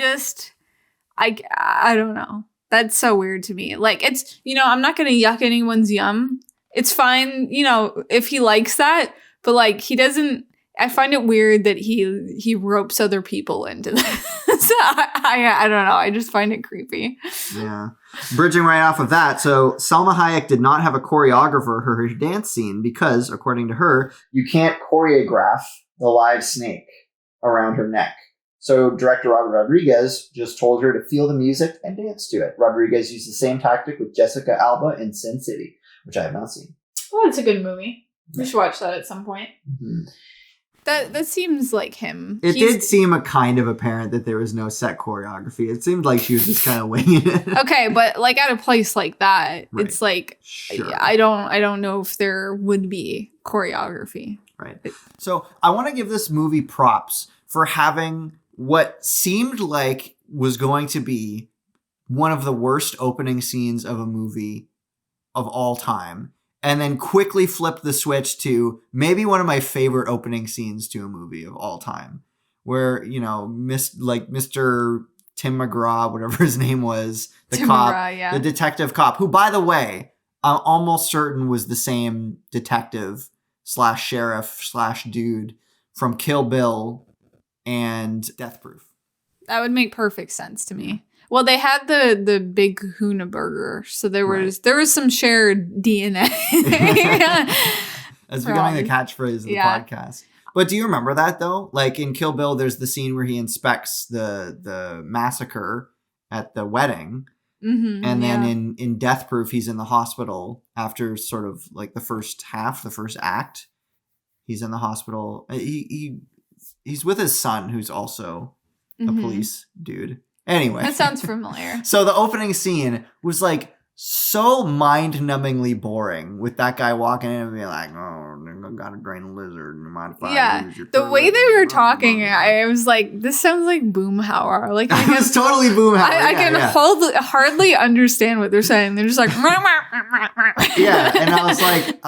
don't know. That's so weird to me. Like, it's, I'm not going to yuck anyone's yum. It's fine, if he likes that, but like, he doesn't, I find it weird that he ropes other people into this. I don't know. I just find it creepy. Yeah. Bridging right off of that. So Salma Hayek did not have a choreographer for her dance scene because, according to her, you can't choreograph the live snake around her neck. So director Robert Rodriguez just told her to feel the music and dance to it. Rodriguez used the same tactic with Jessica Alba in Sin City, which I have not seen. Oh, it's a good movie. We should watch that at some point. Mm-hmm. That seems like him. It did seem a kind of apparent that there was no set choreography. It seemed like she was just kind of winging it. Okay, but like at a place like that, Right. It's like, Sure. I don't know if there would be choreography. Right. So I want to give this movie props for having what seemed like was going to be one of the worst opening scenes of a movie of all time, and then quickly flipped the switch to maybe one of my favorite opening scenes to a movie of all time, where, Mr. Tim McGraw, whatever his name was, the Tim cop, McGraw, yeah. the detective cop, who, by the way, I'm almost certain was the same detective / sheriff / dude from Kill Bill and Death Proof. That would make perfect sense to me. Well, they had the big Kahuna burger, so there was some shared DNA. That's becoming the catchphrase of the podcast. But do you remember that though? Like in Kill Bill, there's the scene where he inspects the massacre at the wedding. Mm-hmm, And then in Death Proof, he's in the hospital after sort of like the first act. He's in the hospital. He's with his son, who's also a police dude. Anyway. That sounds familiar. So the opening scene was like so mind-numbingly boring with that guy walking in and being like, oh, I've got to drain a lizard. And mind if I Yeah, use your the toilet?" way they were talking, I was like, this sounds like Boomhauer. Like, It was totally Boomhauer. I can hardly understand what they're saying. They're just like, yeah, and I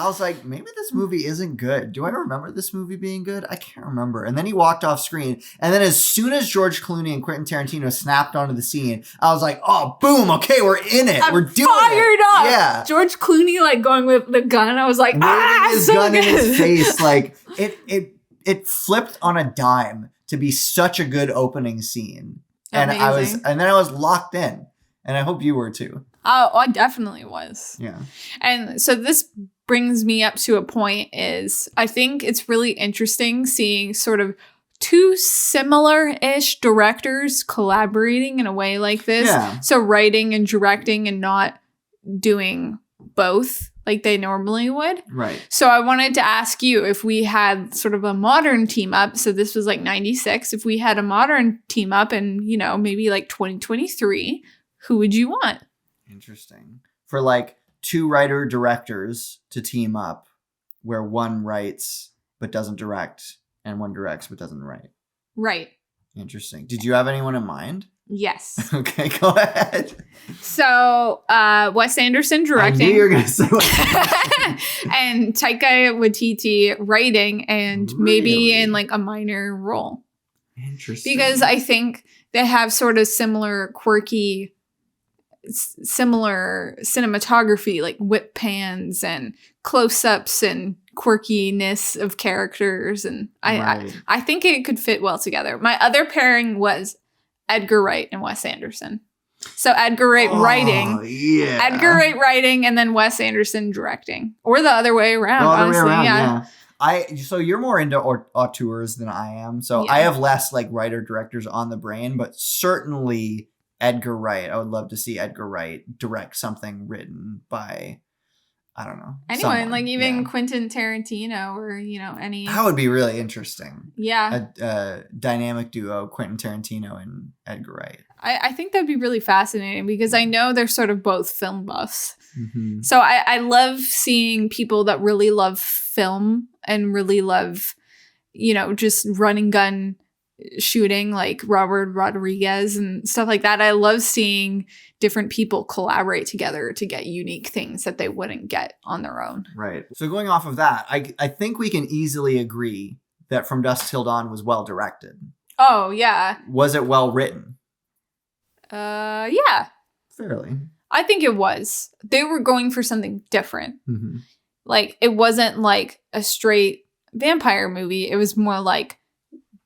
was like, maybe this movie isn't good. Do I remember this movie being good? I can't remember. And then he walked off screen, and then as soon as George Clooney and Quentin Tarantino snapped onto the scene, I was like, oh, boom, okay, we're in it. We're doing fired it. up. Yeah. George Clooney like going with the gun. I was like, Waving his so gun good. in his face, like it flipped on a dime to be such a good opening scene. And Amazing. then I was locked in. And I hope you were too. Oh, I definitely was. Yeah. And so this brings me up to a point is I think it's really interesting seeing sort of two similar-ish directors collaborating in a way like this. Yeah. So writing and directing and not doing both like they normally would. Right. So I wanted to ask you if we had sort of a modern team up. So this was like 96. If we had a modern team up in, you know, maybe like 2023, who would you want? Interesting. For like two writer directors to team up where one writes but doesn't direct and one directs but doesn't write. Right. Interesting. Did you have anyone in mind? Yes. Okay, go ahead. So Wes Anderson directing. I knew you were going to say and Taika Waititi writing and maybe Really? in like a minor role. Interesting. Because I think they have sort of similar quirky similar cinematography, like whip pans and close-ups and quirkiness of characters, and Right. I think it could fit well together. My other pairing was Edgar Wright and Wes Anderson. So Edgar Wright writing, yeah. Edgar Wright writing, and then Wes Anderson directing, or the other way around. The other honestly, way around, yeah. So you're more into auteurs than I am. So Yeah. I have less like writer directors on the brain, but certainly Edgar Wright. I would love to see Edgar Wright direct something written by, I don't know, Anyone, someone. like even Yeah. Quentin Tarantino, or you know any. That would be really interesting. Yeah, A dynamic duo, Quentin Tarantino and Edgar Wright. I think that'd be really fascinating because I know they're sort of both film buffs. Mm-hmm. So I love seeing people that really love film and really love, you know, just run and gun shooting like Robert Rodriguez and stuff like that. I love seeing different people collaborate together to get unique things that they wouldn't get on their own. Right. So going off of that, I think we can easily agree that From Dusk Till Dawn was well directed. Oh, yeah. Was it well written? Yeah. Fairly. I think it was. They were going for something different. Mm-hmm. Like, it wasn't like a straight vampire movie. It was more like,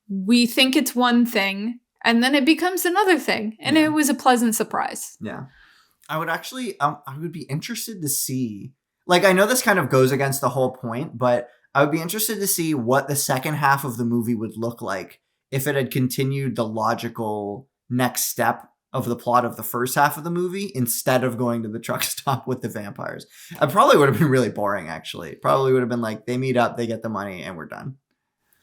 we think it's one thing, and then it becomes another thing. And Yeah. it was a pleasant surprise. Yeah. I would actually, I would be interested to see, like, I know this kind of goes against the whole point, but I would be interested to see what the second half of the movie would look like if it had continued the logical next step of the plot of the first half of the movie instead of going to the truck stop with the vampires. It probably would have been really boring, actually. Probably would have been like, they meet up, they get the money, and we're done.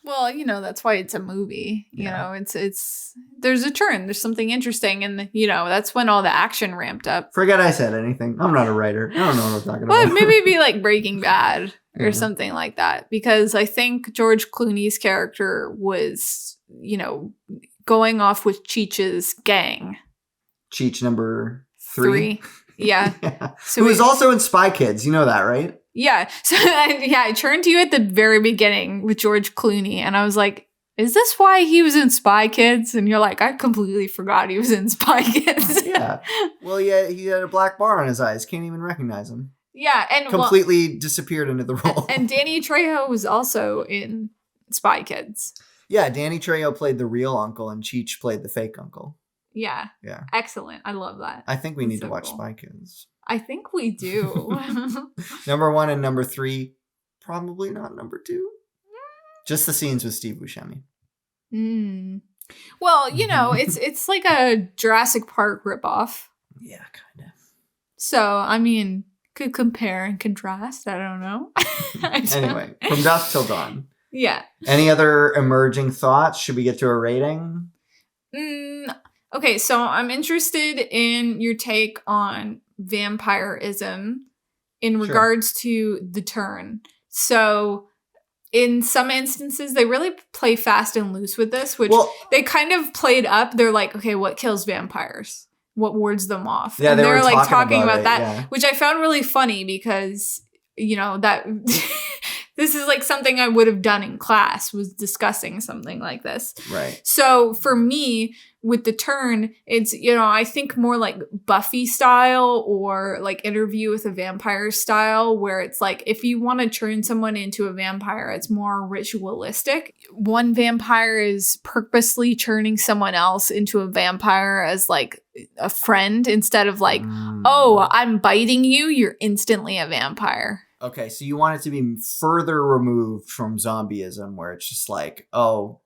Well, you know, that's why it's a movie. You Yeah. know, it's there's a turn, there's something interesting, and you know, that's when all the action ramped up. Forget I said anything. I'm not a writer. I don't know what I'm talking Well, about. maybe it'd be like Breaking Bad or Yeah. something like that, because I think George Clooney's character was, you know, going off with Cheech's gang. Cheech number 3. Yeah. Yeah. So Who was also in Spy Kids. You know that, right? Yeah. So yeah, I turned to you at the very beginning with George Clooney, and I was like, is this why he was in Spy Kids? And you're like, I completely forgot he was in Spy Kids. Yeah. Well, yeah, he had a black bar on his eyes. Can't even recognize him. Yeah, and Completely disappeared into the role. and Danny Trejo was also in Spy Kids. Yeah, Danny Trejo played the real uncle and Cheech played the fake uncle. Yeah. Yeah. Excellent. I love that. I think we need So to watch cool. Spy Kids. I think we do. Number 1 and number 3, probably not number 2. Just the scenes with Steve Buscemi. Mm. Well, you know, it's like a Jurassic Park ripoff. Yeah, kind of. So, I mean, could compare and contrast. I don't know. Anyway, From Dusk Till Dawn. Yeah. Any other emerging thoughts? Should we get to a rating? Okay, so I'm interested in your take on vampirism in Sure. regards to the turn. So in some instances, they really play fast and loose with this, which they kind of played up. They're like, okay, what kills vampires? What wards them off? Yeah, and they were like talking about it, that, which I found really funny because, you know, that this is like something I would have done in class, was discussing something like this. Right. So for me, with the turn, it's, you know, I think more like Buffy style or like Interview with a Vampire style, where it's like, if you want to turn someone into a vampire, it's more ritualistic. One vampire is purposely turning someone else into a vampire as like a friend, instead of like, oh, I'm biting you, you're instantly a vampire. Okay, so you want it to be further removed from zombieism, where it's just like, oh,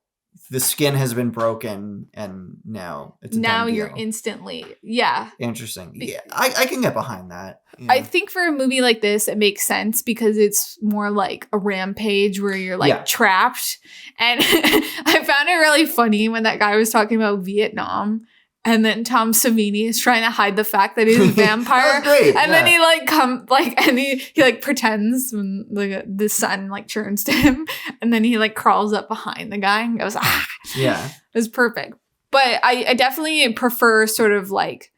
the skin has been broken and now it's a now done you're deal. Instantly, yeah. Interesting. Yeah, I can get behind that. Yeah. I think for a movie like this, it makes sense because it's more like a rampage where you're like trapped. And I found it really funny when that guy was talking about Vietnam. And then Tom Savini is trying to hide the fact that he's a vampire. Great, and then he he pretends when like the sun like turns to him, and then he like crawls up behind the guy and goes, ah. Yeah. It was perfect. But I definitely prefer sort of like,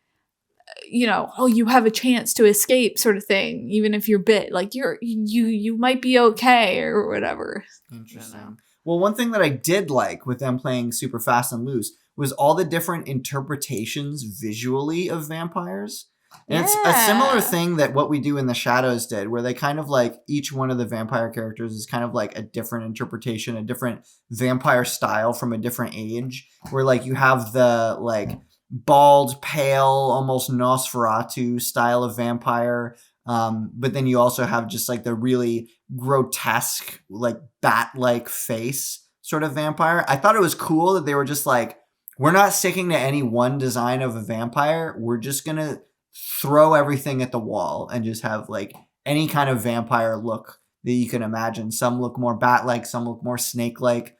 you know, oh, you have a chance to escape sort of thing, even if you're bit. Like you might be okay or whatever. Interesting. Well, one thing that I did like with them playing super fast and loose was all the different interpretations visually of vampires. And it's a similar thing that What We Do in the Shadows did, where they kind of like, each one of the vampire characters is kind of like a different interpretation, a different vampire style from a different age, where like you have the like bald, pale, almost Nosferatu style of vampire. But then you also have just like the really grotesque, like bat-like face sort of vampire. I thought it was cool that they were just like, we're not sticking to any one design of a vampire. We're just going to throw everything at the wall and just have like any kind of vampire look that you can imagine. Some look more bat-like, some look more snake-like.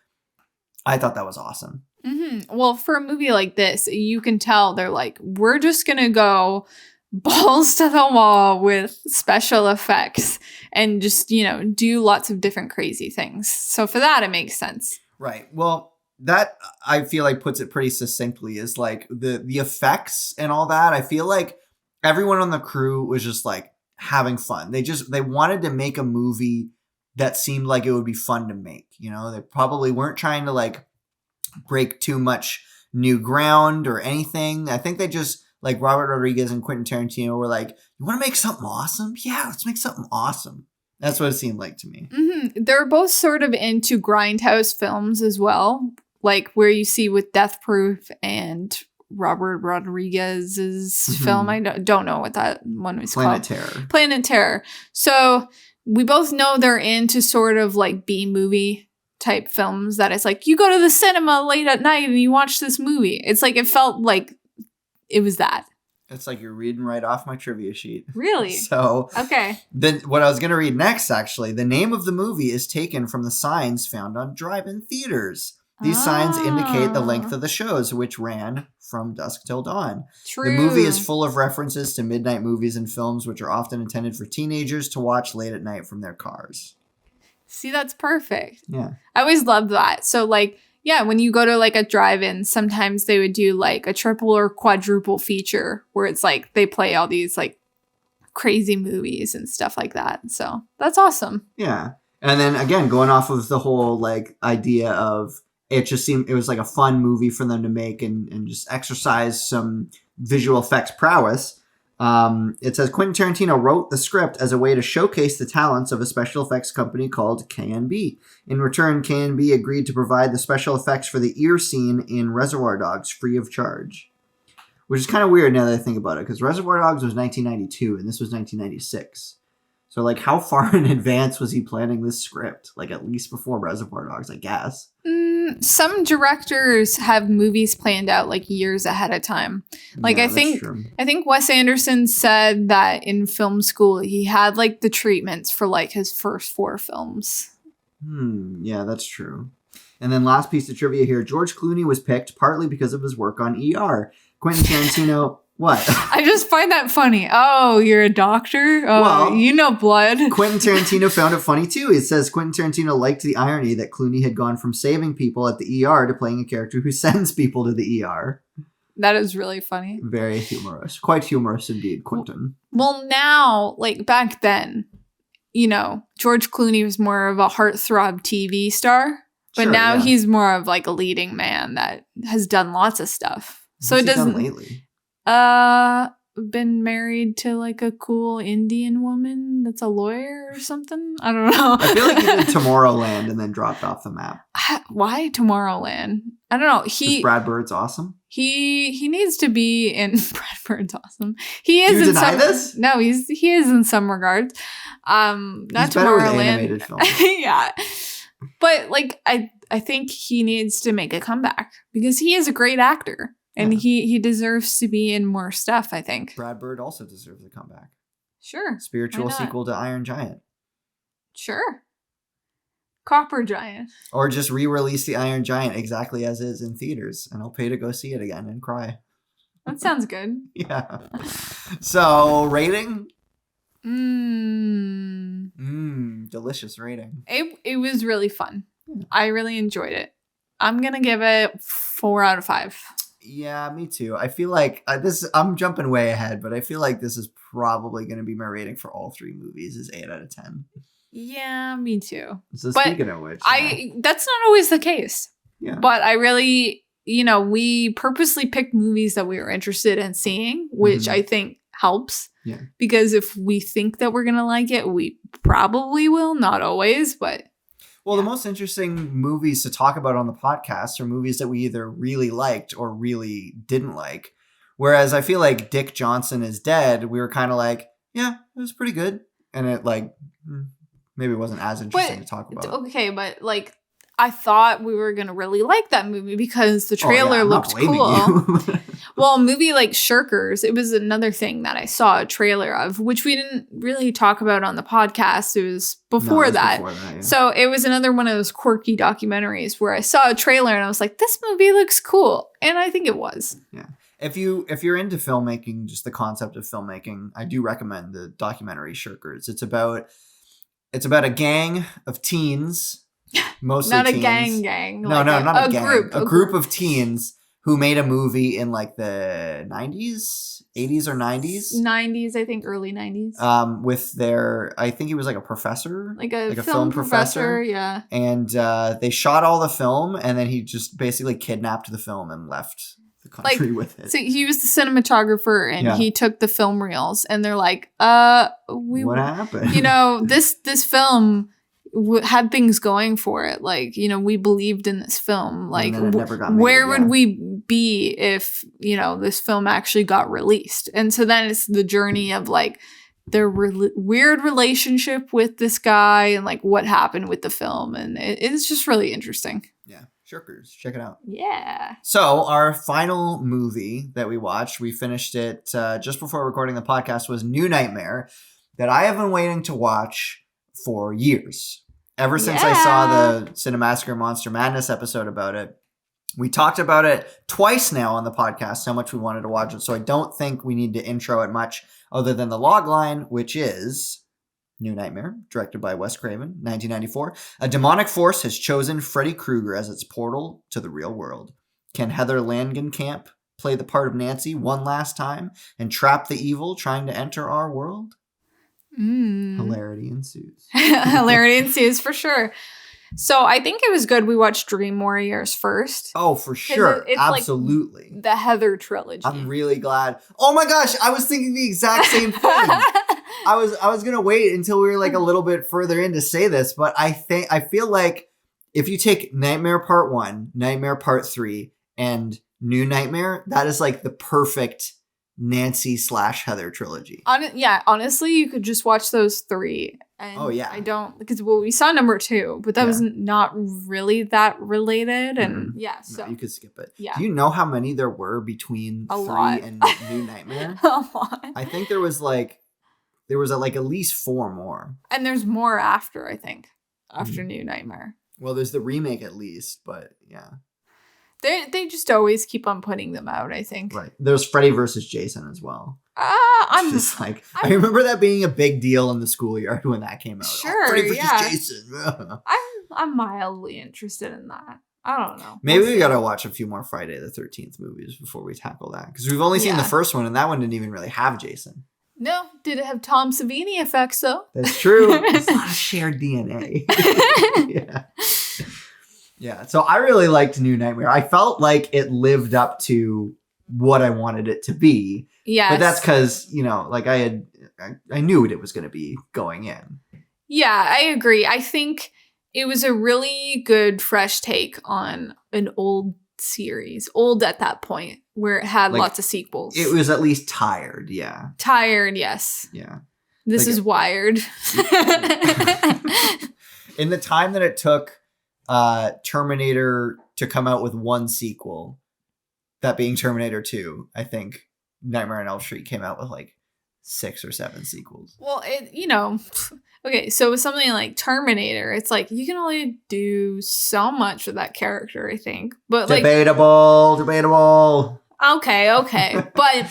I thought that was awesome. Mm-hmm. Well, for a movie like this, you can tell they're like, we're just going to go balls to the wall with special effects and just, you know, do lots of different crazy things. So for that, it makes sense. Right. Well, that I feel like puts it pretty succinctly, is like the effects and all that. I feel like everyone on the crew was just like having fun. They wanted to make a movie that seemed like it would be fun to make. You know, they probably weren't trying to like break too much new ground or anything. I think they just, like Robert Rodriguez and Quentin Tarantino, were like, you want to make something awesome? Yeah, let's make something awesome. That's what it seemed like to me. Mm-hmm. They're both sort of into grindhouse films as well, like where you see with Death Proof and Robert Rodriguez's film. I don't know what that one was called. Planet Terror. So we both know they're into sort of like B-movie type films, that it's like you go to the cinema late at night and you watch this movie. It's like, it felt like it was that. It's like you're reading right off my trivia sheet. Really? So, okay. Then what I was going to read next, actually, the name of the movie is taken from the signs found on drive-in theaters. These signs indicate the length of the shows, which ran from dusk till dawn. True. The movie is full of references to midnight movies and films, which are often intended for teenagers to watch late at night from their cars. See, that's perfect. Yeah. I always loved that. So, like, yeah, when you go to like a drive-in, sometimes they would do like a triple or quadruple feature where it's like they play all these like crazy movies and stuff like that. So that's awesome. Yeah. And then again, going off of the whole like idea of, it just seemed it was like a fun movie for them to make and just exercise some visual effects prowess. It says Quentin Tarantino wrote the script as a way to showcase the talents of a special effects company called K&B. In return, K&B agreed to provide the special effects for the ear scene in Reservoir Dogs free of charge. Which is kind of weird now that I think about it, because Reservoir Dogs was 1992 and this was 1996. So, like, how far in advance was he planning this script? Like, at least before Reservoir Dogs, I guess. Some directors have movies planned out, like, years ahead of time. Like, Yeah, I think Wes Anderson said that in film school, he had, like, the treatments for, like, his first 4 films. Yeah, that's true. And then last piece of trivia here. George Clooney was picked partly because of his work on ER. Quentin Tarantino What? I just find that funny. Oh, you're a doctor? Oh, Well, you know blood. Quentin Tarantino found it funny too. It says Quentin Tarantino liked the irony that Clooney had gone from saving people at the ER to playing a character who sends people to the ER. That is really funny. Very humorous. Quite humorous indeed, Quentin. Well, now, like back then, you know, George Clooney was more of a heartthrob TV star, but Sure, now yeah. he's more of like a leading man that has done lots of stuff. So What's it he done doesn't. lately? Been married to like a cool Indian woman that's a lawyer or something. I don't know. I feel like he did Tomorrowland and then dropped off the map. Why Tomorrowland? I don't know. Because Brad Bird's awesome. He needs to be in Brad Bird's awesome. He is Do you in deny some this? No, he is in some regards. Not He's better with Tomorrowland. animated films. Yeah. But like I think he needs to make a comeback because he is a great actor and Yeah. he deserves to be in more stuff, I think. Brad Bird also deserves a comeback. Sure. Spiritual Why not? sequel to Iron Giant. Sure. Copper Giant. Or just re-release the Iron Giant exactly as is in theaters, and I'll pay to go see it again and cry. That sounds good. Yeah. So, rating? Delicious rating. It was really fun. I really enjoyed it. I'm going to give it 4 out of 5. Yeah, me too. I feel like I'm jumping way ahead, but I feel like this is probably going to be my rating for all 3 movies is 8 out of 10. Yeah, me too. So But speaking of which, that's not always the case. yeah. But I really, we purposely picked movies that we were interested in seeing, which Mhm. I think helps. Yeah. Because if we think that we're going to like it, we probably will. Not always, but Well, the most interesting movies to talk about on the podcast are movies that we either really liked or really didn't like. Whereas I feel like Dick Johnson Is Dead, we were kind of like, yeah, it was pretty good. And it maybe wasn't as interesting to talk about. okay, but like I thought we were going to really like that movie because the trailer I'm not looked blaming cool. you. Well, a movie like Shirkers, it was another thing that I saw a trailer of, which we didn't really talk about on the podcast. It was before No, it was that. before that, yeah. So it was another one of those quirky documentaries where I saw a trailer and I was like, this movie looks cool. And I think it was. Yeah. If you're into filmmaking, just the concept of filmmaking, I do recommend the documentary Shirkers. It's about a gang of teens, mostly Not a teens. gang. No, like not a gang. Group, a group of teens who made a movie in like the 90s, 80s or 90s. 90s, I think, early 90s. With their, I think he was like a professor. Like a film professor, yeah. And they shot all the film and then he just basically kidnapped the film and left the country with it. So he was the cinematographer and Yeah. he took the film reels and they're like, what happened? this film had things going for it. Like, we believed in this film. Like, then it never got made, where yeah. would we be if, this film actually got released? And so then it's the journey of like their weird relationship with this guy and like what happened with the film. And it's just really interesting. Yeah. Shirkers. Check it out. Yeah. So our final movie that we watched, we finished it just before recording the podcast, was New Nightmare, that I have been waiting to watch for years. Ever since I saw the Cinemassacre Monster Madness episode about it. We talked about it twice now on the podcast, how much we wanted to watch it. So I don't think we need to intro it much other than the log line, which is New Nightmare, directed by Wes Craven, 1994. A demonic force has chosen Freddy Krueger as its portal to the real world. Can Heather Langenkamp play the part of Nancy one last time and trap the evil trying to enter our world? Hilarity ensues. Hilarity ensues for sure. So I think it was good we watched Dream Warriors first. Oh, for sure. It's absolutely. Like the Heather trilogy. I'm really glad. Oh my gosh, I was thinking the exact same thing. I was gonna wait until we were like a little bit further in to say this, but I feel like if you take Nightmare Part 1, Nightmare Part 3, and New Nightmare, that is like the perfect Nancy / Heather trilogy. Honestly, you could just watch those 3. And Oh, yeah. I don't, because we saw number 2, but that was not really that related. And so you could skip it. Yeah. Do you know how many there were between A 3 lot. and New Nightmare? a lot. I think there was like at least 4 more. And there's more after, I think, after New Nightmare. Well, there's the remake at least, but yeah. They just always keep on putting them out, I think. Right. There's Freddy versus Jason as well. I'm just like, I remember that being a big deal in the schoolyard when that came out. Sure, Freddy versus yeah. Jason. I'm mildly interested in that. I don't know. Maybe we gotta watch a few more Friday the 13th movies before we tackle that. Because we've only seen the first one, and that one didn't even really have Jason. No, did it have Tom Savini effects, though? That's true. There's a lot of shared DNA. Yeah. Yeah, so I really liked New Nightmare. I felt like it lived up to what I wanted it to be. Yes. But that's because, you know, like I knew what it was going to be going in. Yeah, I agree. I think it was a really good fresh take on an old series. Old at that point, where it had lots of sequels. It was at least tired, yeah. Tired, yes. Yeah. This is Wired. In the time that it took Terminator to come out with one sequel, that being Terminator 2, I think Nightmare on Elm Street came out with like 6 or 7 sequels. Well, okay, so with something like Terminator, it's like you can only do so much with that character, I think. But debatable. Okay. But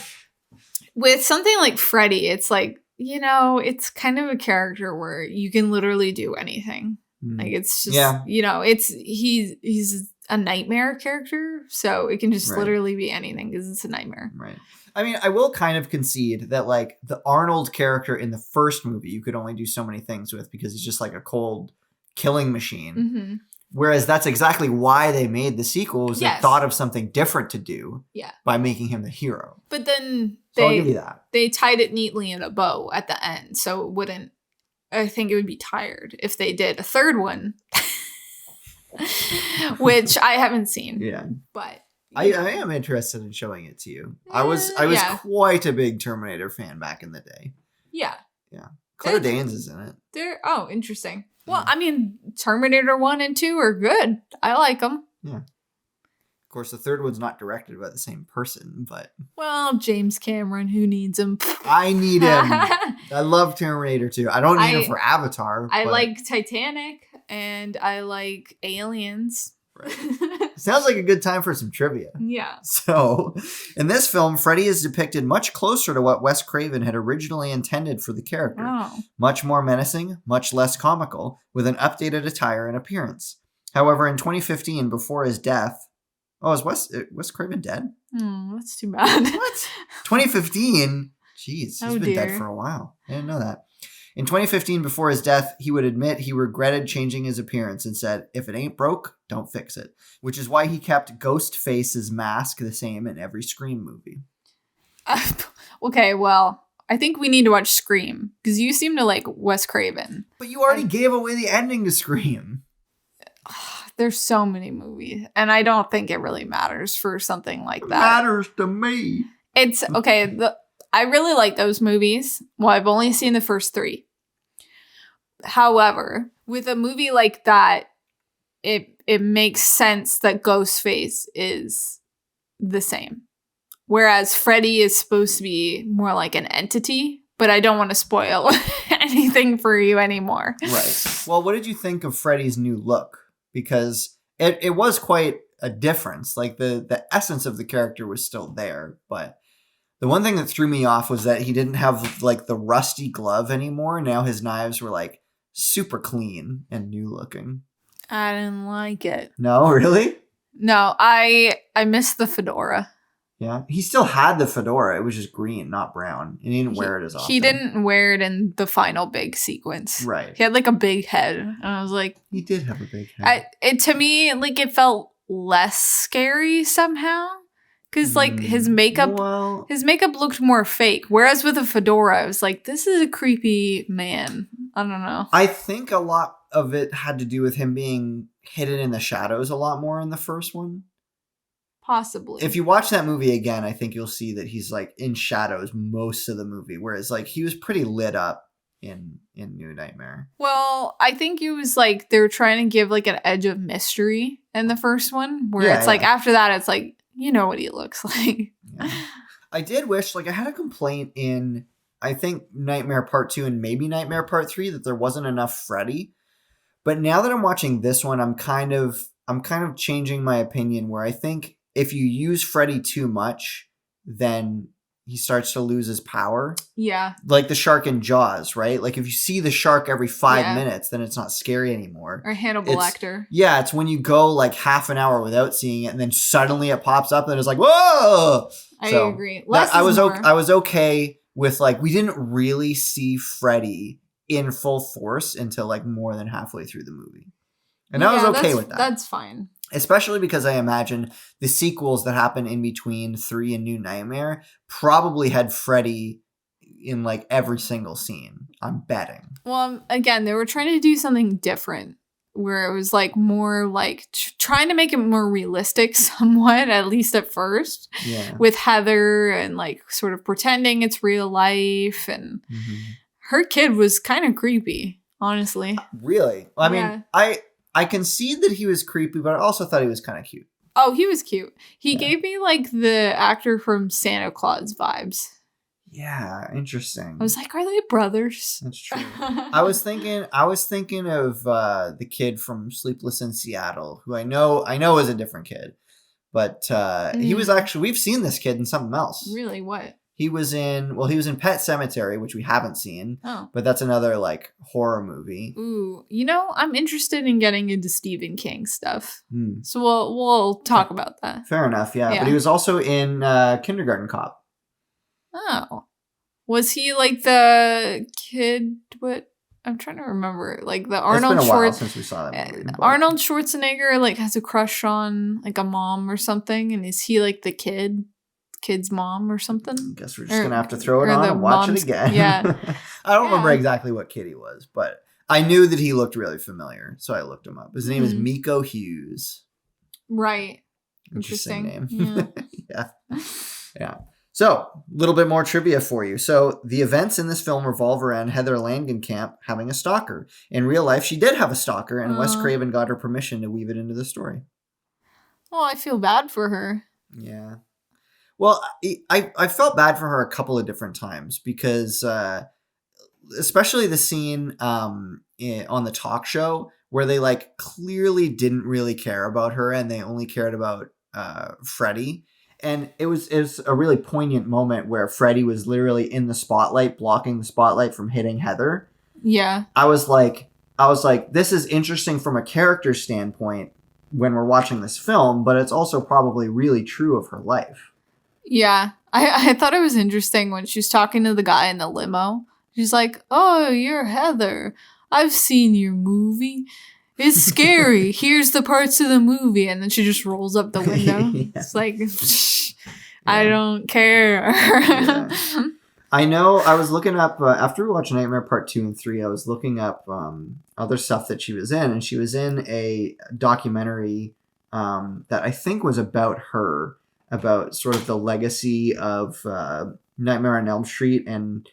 with something like Freddy, it's like, it's kind of a character where you can literally do anything. Like it's just, he's a nightmare character, so it can just literally be anything because it's a nightmare. Right. I mean, I will kind of concede that like the Arnold character in the first movie, you could only do so many things with because he's just like a cold killing machine. Mm-hmm. Whereas that's exactly why they made the sequel, was they thought of something different to do by making him the hero. But then I'll give you that. They tied it neatly in a bow at the end, so it wouldn't. I think it would be tired if they did a third one, which I haven't seen. Yeah, but I am interested in showing it to you. I was quite a big Terminator fan back in the day. Yeah. Claire Danes is in it. Interesting. Well, I mean, Terminator 1 and 2 are good. I like them. Yeah. Of course, the third one's not directed by the same person, but... Well, James Cameron, who needs him? I need him. I love Terminator 2. I don't need him for Avatar. I like Titanic, and I like Aliens. Right. Sounds like a good time for some trivia. Yeah. So, in this film, Freddy is depicted much closer to what Wes Craven had originally intended for the character. Oh. Much more menacing, much less comical, with an updated attire and appearance. However, in 2015, before his death... Oh, is Wes Craven dead? That's too bad. What? 2015? Jeez, he's been dead for a while. I didn't know that. In 2015, before his death, he would admit he regretted changing his appearance and said, "If it ain't broke, don't fix it." Which is why he kept Ghostface's mask the same in every Scream movie. Okay, well, I think we need to watch Scream, because you seem to like Wes Craven. But you already gave away the ending to Scream. There's so many movies, and I don't think it really matters for something like that. It matters to me. It's okay. I really like those movies. Well, I've only seen the first 3. However, with a movie like that, it makes sense that Ghostface is the same. Whereas Freddy is supposed to be more like an entity, but I don't want to spoil anything for you anymore. Right. Well, what did you think of Freddy's new look? Because it was quite a difference. Like the essence of the character was still there, but the one thing that threw me off was that he didn't have like the rusty glove anymore. Now his knives were like super clean and new looking. I didn't like it. No, really? No, I missed the fedora. Yeah, he still had the fedora. It was just green, not brown. And he didn't wear it as often. He didn't wear it in the final big sequence. Right. He had like a big head. And I was like... He did have a big head. To me, like it felt less scary somehow. Because like his makeup looked more fake. Whereas with a fedora, I was like, this is a creepy man. I don't know. I think a lot of it had to do with him being hidden in the shadows a lot more in the first one. Possibly. If you watch that movie again, I think you'll see that he's like in shadows most of the movie, whereas like he was pretty lit up in New Nightmare. Well, I think it was like they were trying to give like an edge of mystery in the first one, where it's like after that, it's like, you know what he looks like. Yeah. I did wish, like I had a complaint in, I think, Nightmare Part 2 and maybe Nightmare Part 3 that there wasn't enough Freddy. But now that I'm watching this one, I'm I'm kind of changing my opinion where I think if you use Freddy too much, then he starts to lose his power. Yeah. Like the shark in Jaws, right? Like if you see the shark every 5 minutes, then it's not scary anymore. Or Hannibal Lecter. Yeah, it's when you go like half an hour without seeing it and then suddenly it pops up and it's like, whoa! I agree. I was okay with like, we didn't really see Freddy in full force until like more than halfway through the movie. And I was okay with that. That's fine. Especially because I imagine the sequels that happen in between 3 and New Nightmare probably had Freddy in like every single scene. I'm betting. Well, again, they were trying to do something different where it was like more like trying to make it more realistic somewhat, at least at first. Yeah. With Heather and like sort of pretending it's real life. And her kid was kind of creepy, honestly. Really? I mean, I concede that he was creepy, but I also thought he was kind of cute. Oh, he was cute. He gave me like the actor from Santa Claus vibes. Yeah, interesting. I was like, are they brothers? That's true. I was thinking of the kid from Sleepless in Seattle, who I know is a different kid, but he was actually, we've seen this kid in something else. Really? What? He was in Pet Sematary, which we haven't seen. Oh. But that's another like horror movie. Ooh, I'm interested in getting into Stephen King stuff. So we'll talk about that. Fair enough, yeah. But he was also in Kindergarten Cop. Oh. Was he like the kid? What? I'm trying to remember. Like the Arnold It's been a while since we saw that movie. Arnold Schwarzenegger like has a crush on like a mom or something, and is he like the kid's mom or something? I guess we're just gonna have to throw it on and watch it again. Yeah. I don't remember exactly what kid he was, but I knew that he looked really familiar, so I looked him up. His name is Miko Hughes. Right. Interesting name. Yeah. So, a little bit more trivia for you. So, the events in this film revolve around Heather Langenkamp having a stalker. In real life, she did have a stalker, and Wes Craven got her permission to weave it into the story. Well, I feel bad for her. Yeah. Well, I felt bad for her a couple of different times because, especially the scene on the talk show where they like clearly didn't really care about her and they only cared about Freddy. And it was a really poignant moment where Freddy was literally in the spotlight, blocking the spotlight from hitting Heather. Yeah. I was like, this is interesting from a character standpoint when we're watching this film, but it's also probably really true of her life. Yeah. I thought it was interesting when she's talking to the guy in the limo. She's like, oh, you're Heather. I've seen your movie. It's scary. Here's the parts of the movie. And then she just rolls up the window. It's like, I don't care. I know. I was looking up, after we watched Nightmare Part 2 and 3, I was looking up other stuff that she was in. And she was in a documentary that I think was about her, about sort of the legacy of Nightmare on Elm Street and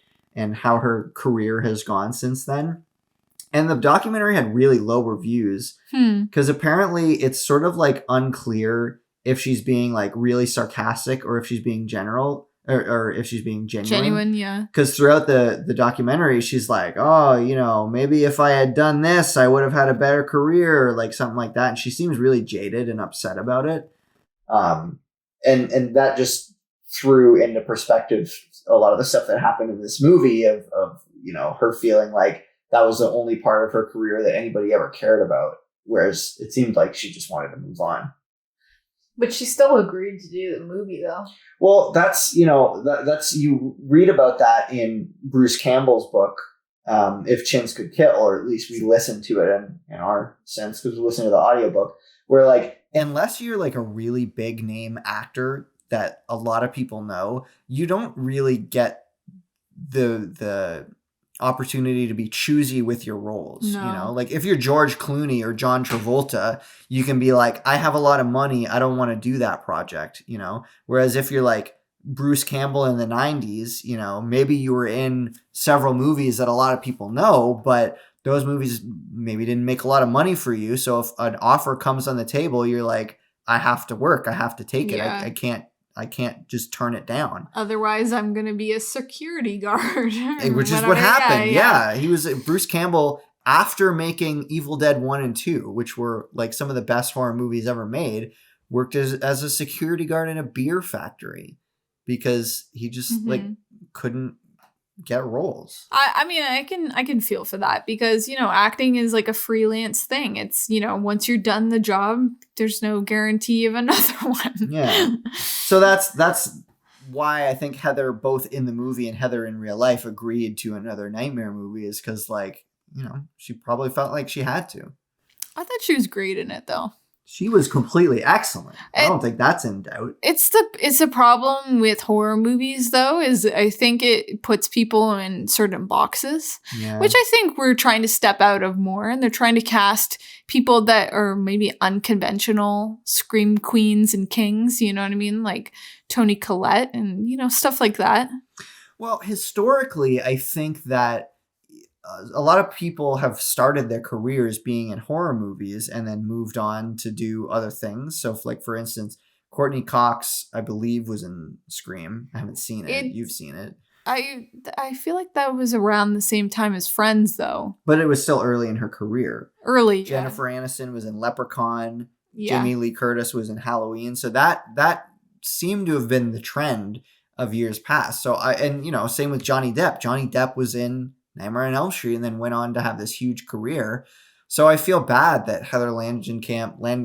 how her career has gone since then. And the documentary had really low reviews because apparently it's sort of like unclear if she's being like really sarcastic or if she's being general or if she's being genuine. Genuine, yeah. Because throughout the documentary, she's like, oh, maybe if I had done this, I would have had a better career or like something like that. And she seems really jaded and upset about it. And that just threw into perspective a lot of the stuff that happened in this movie of her feeling like that was the only part of her career that anybody ever cared about. Whereas it seemed like she just wanted to move on. But she still agreed to do the movie though. Well, that's you read about that in Bruce Campbell's book, If Chins Could Kill, or at least we listened to it in our sense because we listened to the audiobook, where like, unless you're like a really big name actor that a lot of people know, you don't really get the opportunity to be choosy with your roles. No. Like if you're George Clooney or John Travolta, you can be like, I have a lot of money, I don't want to do that project, whereas if you're like Bruce Campbell in the 90s, maybe you were in several movies that a lot of people know, but those movies maybe didn't make a lot of money for you. So if an offer comes on the table, you're like, I have to work, I have to take it. I can't just turn it down. Otherwise, I'm going to be a security guard. Which is what happened. Yeah. Bruce Campbell after making Evil Dead 1 and 2, which were like some of the best horror movies ever made, worked as a security guard in a beer factory because he just like couldn't get roles. I mean, I can feel for that because, acting is like a freelance thing. It's, once you're done the job, there's no guarantee of another one. Yeah. So that's why I think Heather, both in the movie and Heather in real life, agreed to another Nightmare movie, is because, like, she probably felt like she had to. I thought she was great in it, though. She was completely excellent. I don't think that's in doubt. It's a problem with horror movies, though, is I think it puts people in certain boxes, which I think we're trying to step out of more. And they're trying to cast people that are maybe unconventional scream queens and kings, you know what I mean? Like Toni Collette and, stuff like that. Well, historically, I think that a lot of people have started their careers being in horror movies and then moved on to do other things. So, like, for instance, Courtney Cox, I believe, was in Scream. I haven't seen it. You've seen it. I feel like that was around the same time as Friends, though. But it was still early in her career. Early, Jennifer Aniston was in Leprechaun. Yeah. Jamie Lee Curtis was in Halloween. So that seemed to have been the trend of years past. So, same with Johnny Depp. Johnny Depp was in Nightmare on Elm Street and then went on to have this huge career. So I feel bad that Heather Langenkamp's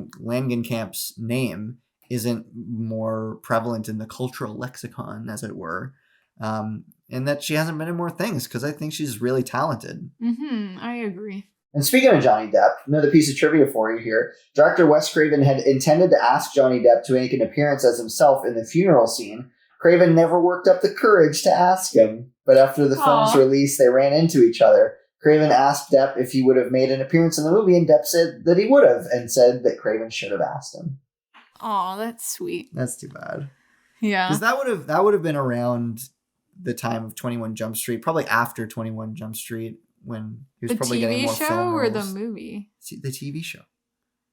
name isn't more prevalent in the cultural lexicon, as it were, and that she hasn't been in more things, because I think she's really talented. I agree. And speaking of Johnny Depp, another piece of trivia for you here. Director Wes Craven had intended to ask Johnny Depp to make an appearance as himself in the funeral scene. Craven never worked up the courage to ask him. But after the film's release, they ran into each other. Craven asked Depp if he would have made an appearance in the movie, and Depp said that he would have, and said that Craven should have asked him. Oh, that's sweet. That's too bad. Yeah. Because that would have been around the time of 21 Jump Street, probably after 21 Jump Street, when he was probably getting more film roles. The TV show or the movie? The TV show.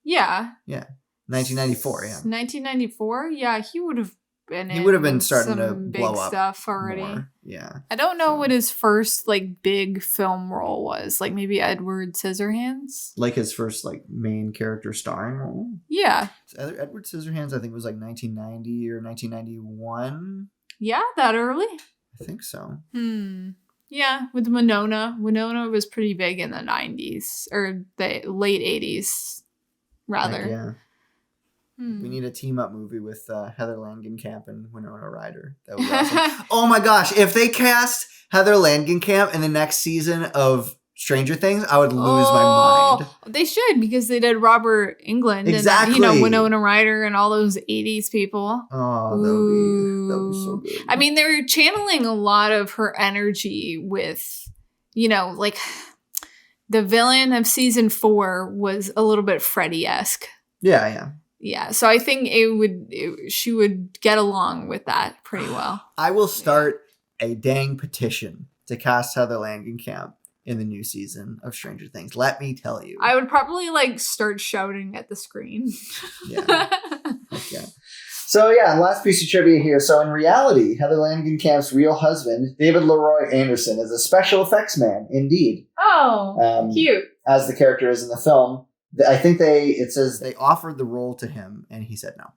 Yeah. Yeah. 1994, yeah. 1994? Yeah, he would have been He would have been starting to big blow up stuff already. More. Yeah. I don't know what his first big film role was. Like maybe Edward Scissorhands? Like his first main character starring role? Yeah. Edward Scissorhands, I think, was 1990 or 1991. Yeah, that early? I think so. Yeah, with Winona. Winona was pretty big in the 90s, or the late 80s, rather. Yeah. We need a team-up movie with Heather Langenkamp and Winona Ryder. That would be awesome. Oh my gosh, if they cast Heather Langenkamp in the next season of Stranger Things, I would lose my mind. They should, because they did Robert Englund exactly. and Winona Ryder and all those 80s people. Oh, that would be so good. I mean, they're channeling a lot of her energy with, the villain of season 4 was a little bit Freddy-esque. Yeah. Yeah, so I think she would get along with that pretty well. I will start a dang petition to cast Heather Langenkamp in the new season of Stranger Things. Let me tell you. I would probably start shouting at the screen. Yeah. Okay. So last piece of trivia here. So in reality, Heather Langenkamp's real husband, David Leroy Anderson, is a special effects man, indeed. Oh, cute. As the character is in the film. I think it says they offered the role to him and he said no.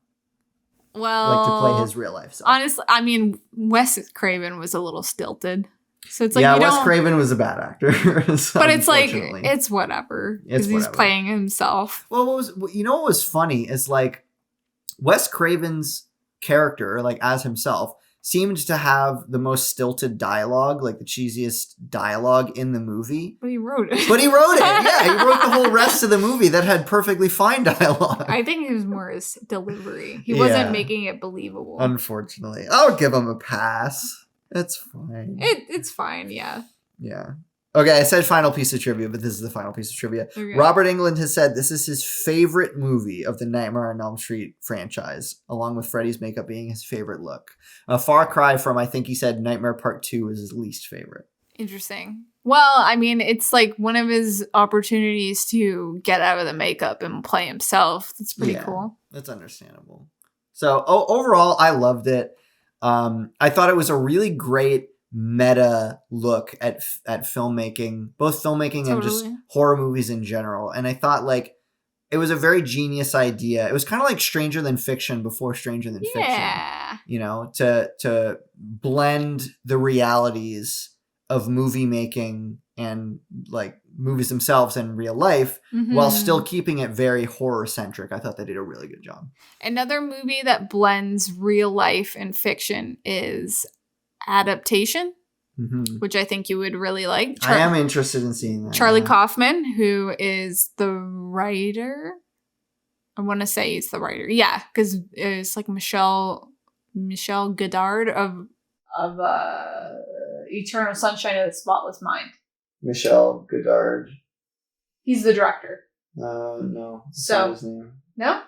Well, to play his real life self. Honestly, I mean, Wes Craven was a little stilted. So it's Wes Craven was a bad actor. So but it's it's whatever. Because he's playing himself. Well, what was funny is Wes Craven's character, as himself, seemed to have the most stilted dialogue, the cheesiest dialogue in the movie. But he wrote it. Yeah. He wrote the whole rest of the movie that had perfectly fine dialogue. I think it was more his delivery. He wasn't making it believable. Unfortunately. I'll give him a pass. It's fine. It's fine, yeah. Yeah. Okay, I said final piece of trivia, but this is the final piece of trivia. Okay. Robert Englund has said this is his favorite movie of the Nightmare on Elm Street franchise, along with Freddy's makeup being his favorite look. A far cry from, I think he said, Nightmare Part 2 is his least favorite. Interesting. Well, I mean, it's one of his opportunities to get out of the makeup and play himself. That's pretty cool. That's understandable. So, overall, I loved it. I thought it was a really great meta look at filmmaking, both filmmaking and just horror movies in general. And I thought like it was a very genius idea. It was kind of like Stranger Than Fiction before Stranger Than Fiction, you know, to blend the realities of movie making and like movies themselves in real life while still keeping it very horror centric. I thought they did a really good job. Another movie that blends real life and fiction is Adaptation, which I think you would really like. I am interested in seeing that. Charlie Kaufman, who is the writer. I want to say he's the writer. Yeah, because it's like Michelle Godard of Eternal Sunshine of the Spotless Mind. Michelle Godard. He's the director. No. So his name. No?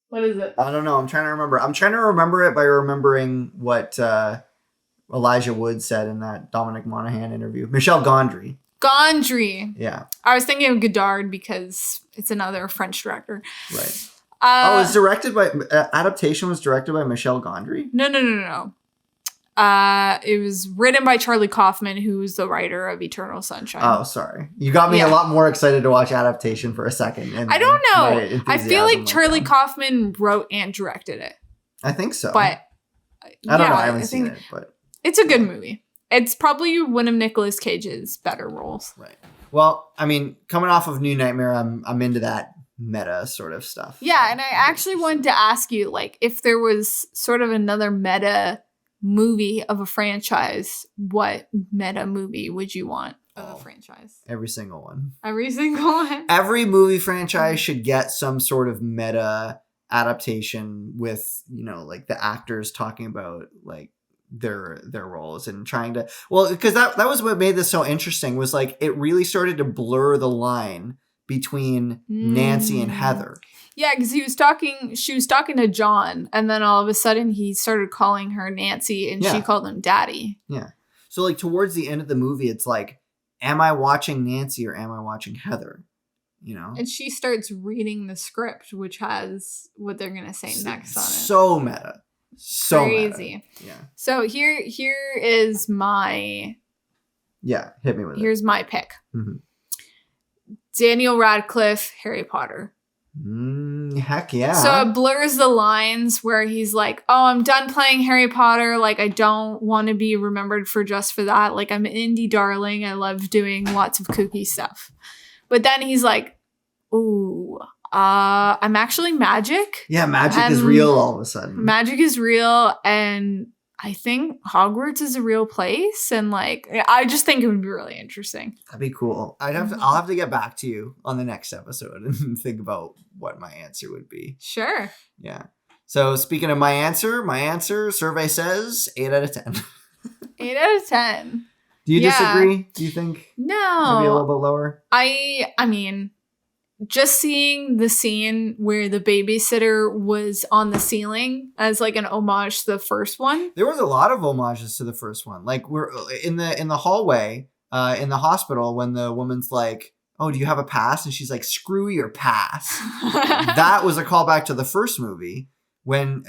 What is it? I don't know. I'm trying to remember. I'm trying to remember it by remembering what Elijah Wood said in that Dominic Monaghan interview. Michel Gondry. Gondry. Yeah. I was thinking of Godard because it's another French director. Right. It's directed by Adaptation was directed by Michel Gondry? No. It was written by Charlie Kaufman, who was the writer of Eternal Sunshine. Oh, sorry. You got me a lot more excited to watch Adaptation for a second. I don't know. I feel like Charlie Kaufman wrote and directed it. I think so. But I don't know. I haven't seen it, but it's a good movie. It's probably one of Nicolas Cage's better roles. Right. Well, I mean, coming off of New Nightmare, I'm into that meta sort of stuff. Yeah, and I actually wanted to ask you, like, if there was sort of another meta movie of a franchise, what meta movie would you want of a franchise? Every single one. Every single one? Every movie franchise should get some sort of meta adaptation with, you know, like the actors talking about like their roles and trying to, well, because that was what made this so interesting, was like it really started to blur the line between Nancy and Heather. Yeah, because she was talking to John, and then all of a sudden he started calling her Nancy, and she called him Daddy. Yeah. So like towards the end of the movie, it's like, am I watching Nancy or am I watching Heather? You know? And she starts reading the script, which has what they're going to say next on it. So meta. So crazy. Meta. Yeah. So here is my... Yeah, hit me with it. Here's my pick. Daniel Radcliffe, Harry Potter. Heck yeah. So it blurs the lines where he's like, oh, I'm done playing Harry Potter. Like, I don't want to be remembered for just for that. Like, I'm an indie darling. I love doing lots of kooky stuff. But then he's like, ooh, I'm actually magic. Yeah, magic is real all of a sudden. Magic is real, and I think Hogwarts is a real place, and like I just think it would be really interesting. That'd be cool. I'll have to get back to you on the next episode and think about what my answer would be. Sure. Yeah. So speaking of my answer survey says 8 out of 10. 8 out of 10. Do you disagree? Do you think? No. Maybe a little bit lower? I mean, just seeing the scene where the babysitter was on the ceiling as like an homage to the first one. There was a lot of homages to the first one. Like we're in the hallway in the hospital when the woman's like, "Oh, do you have a pass?" and she's like, "Screw your pass." That was a callback to the first movie when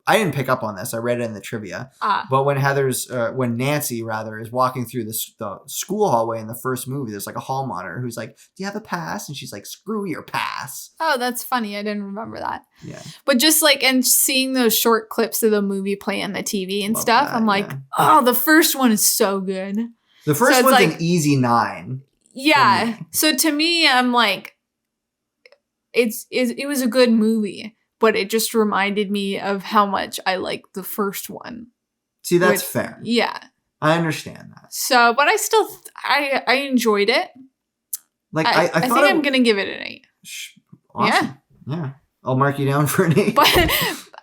I didn't pick up on this. I read it in the trivia. But when Nancy is walking through the school hallway in the first movie, there's like a hall monitor who's like, "Do you have a pass?" And she's like, "Screw your pass." Oh, that's funny. I didn't remember that. Yeah. But just like, and seeing those short clips of the movie play on the TV and stuff, I'm like, oh, the first one is so good. The first one's like, an easy 9. Yeah. So to me, I'm like, it was a good movie. But it just reminded me of how much I like the first one. See, that's fair. Yeah. I understand that. So, but I still, I enjoyed it. Like, I think I'm going to give it an 8. Awesome. Yeah. I'll mark you down for an 8. But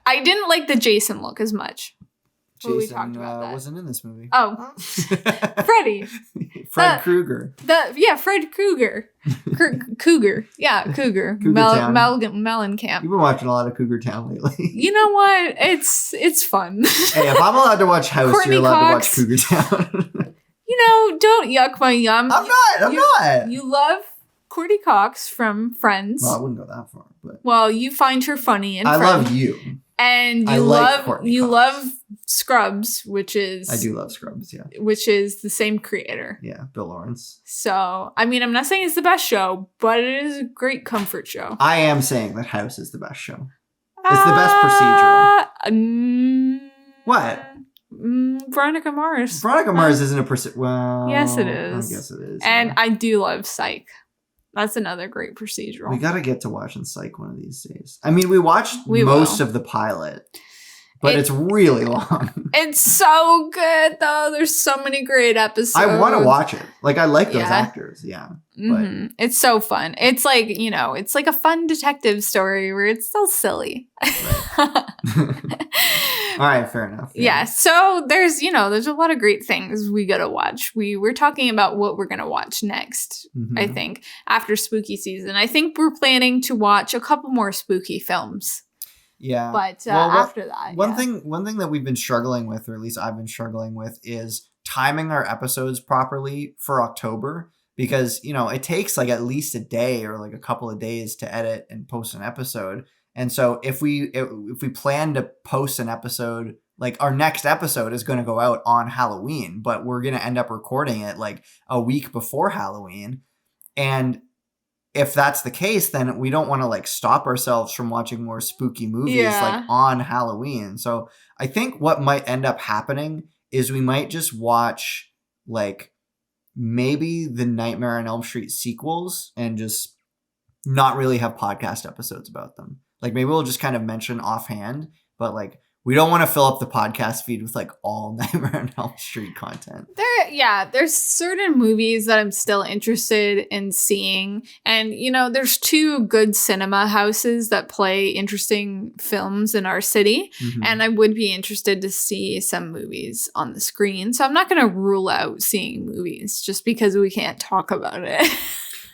I didn't like the Jason look as much. Jason we talked about that. Wasn't in this movie. Oh. Freddy. Fred Krueger. Fred Krueger. Cougar. Yeah, Cougar. Mellencamp. You've been watching a lot of Cougar Town lately. You know what? It's fun. Hey, if I'm allowed to watch House, Courtney you're allowed Cox. to watch Cougar Town. Don't yuck my yum. I'm not. You love Courtney Cox from Friends. Well, I wouldn't go that far. But well, you find her funny and I love you. And you love Scrubs, which is I do love Scrubs, yeah. which is the same creator. Yeah, Bill Lawrence. So, I mean, I'm not saying it's the best show, but it is a great comfort show. I am saying that House is the best show. It's the best procedural. What? Veronica Mars. Veronica Mars isn't a well. Yes, it is. I guess it is. And yeah. I do love Psych. That's another great procedural. We got to get to watching Psych one of these days. I mean, we watched most of the pilot, but it's really long. It's so good, though. There's so many great episodes. I want to watch it. Like, I like those actors. Yeah. Mm-hmm. It's so fun. It's like, it's like a fun detective story where it's still silly. Right. All right, fair enough. Yeah. So there's a lot of great things we got to watch. We're talking about what we're going to watch next, I think, after spooky season. I think we're planning to watch a couple more spooky films. Yeah. But after that. One thing that we've been struggling with, or at least I've been struggling with, is timing our episodes properly for October. Because, it takes like at least a day or like a couple of days to edit and post an episode. And so if we plan to post an episode, like our next episode is going to go out on Halloween, but we're going to end up recording it like a week before Halloween. And if that's the case, then we don't want to like stop ourselves from watching more spooky movies like on Halloween. So I think what might end up happening is we might just watch like maybe the Nightmare on Elm Street sequels and just not really have podcast episodes about them. Like maybe we'll just kind of mention offhand, but like we don't want to fill up the podcast feed with like all Nightmare on Elm Street content. There's certain movies that I'm still interested in seeing. And, there's 2 good cinema houses that play interesting films in our city. Mm-hmm. And I would be interested to see some movies on the screen. So I'm not going to rule out seeing movies just because we can't talk about it.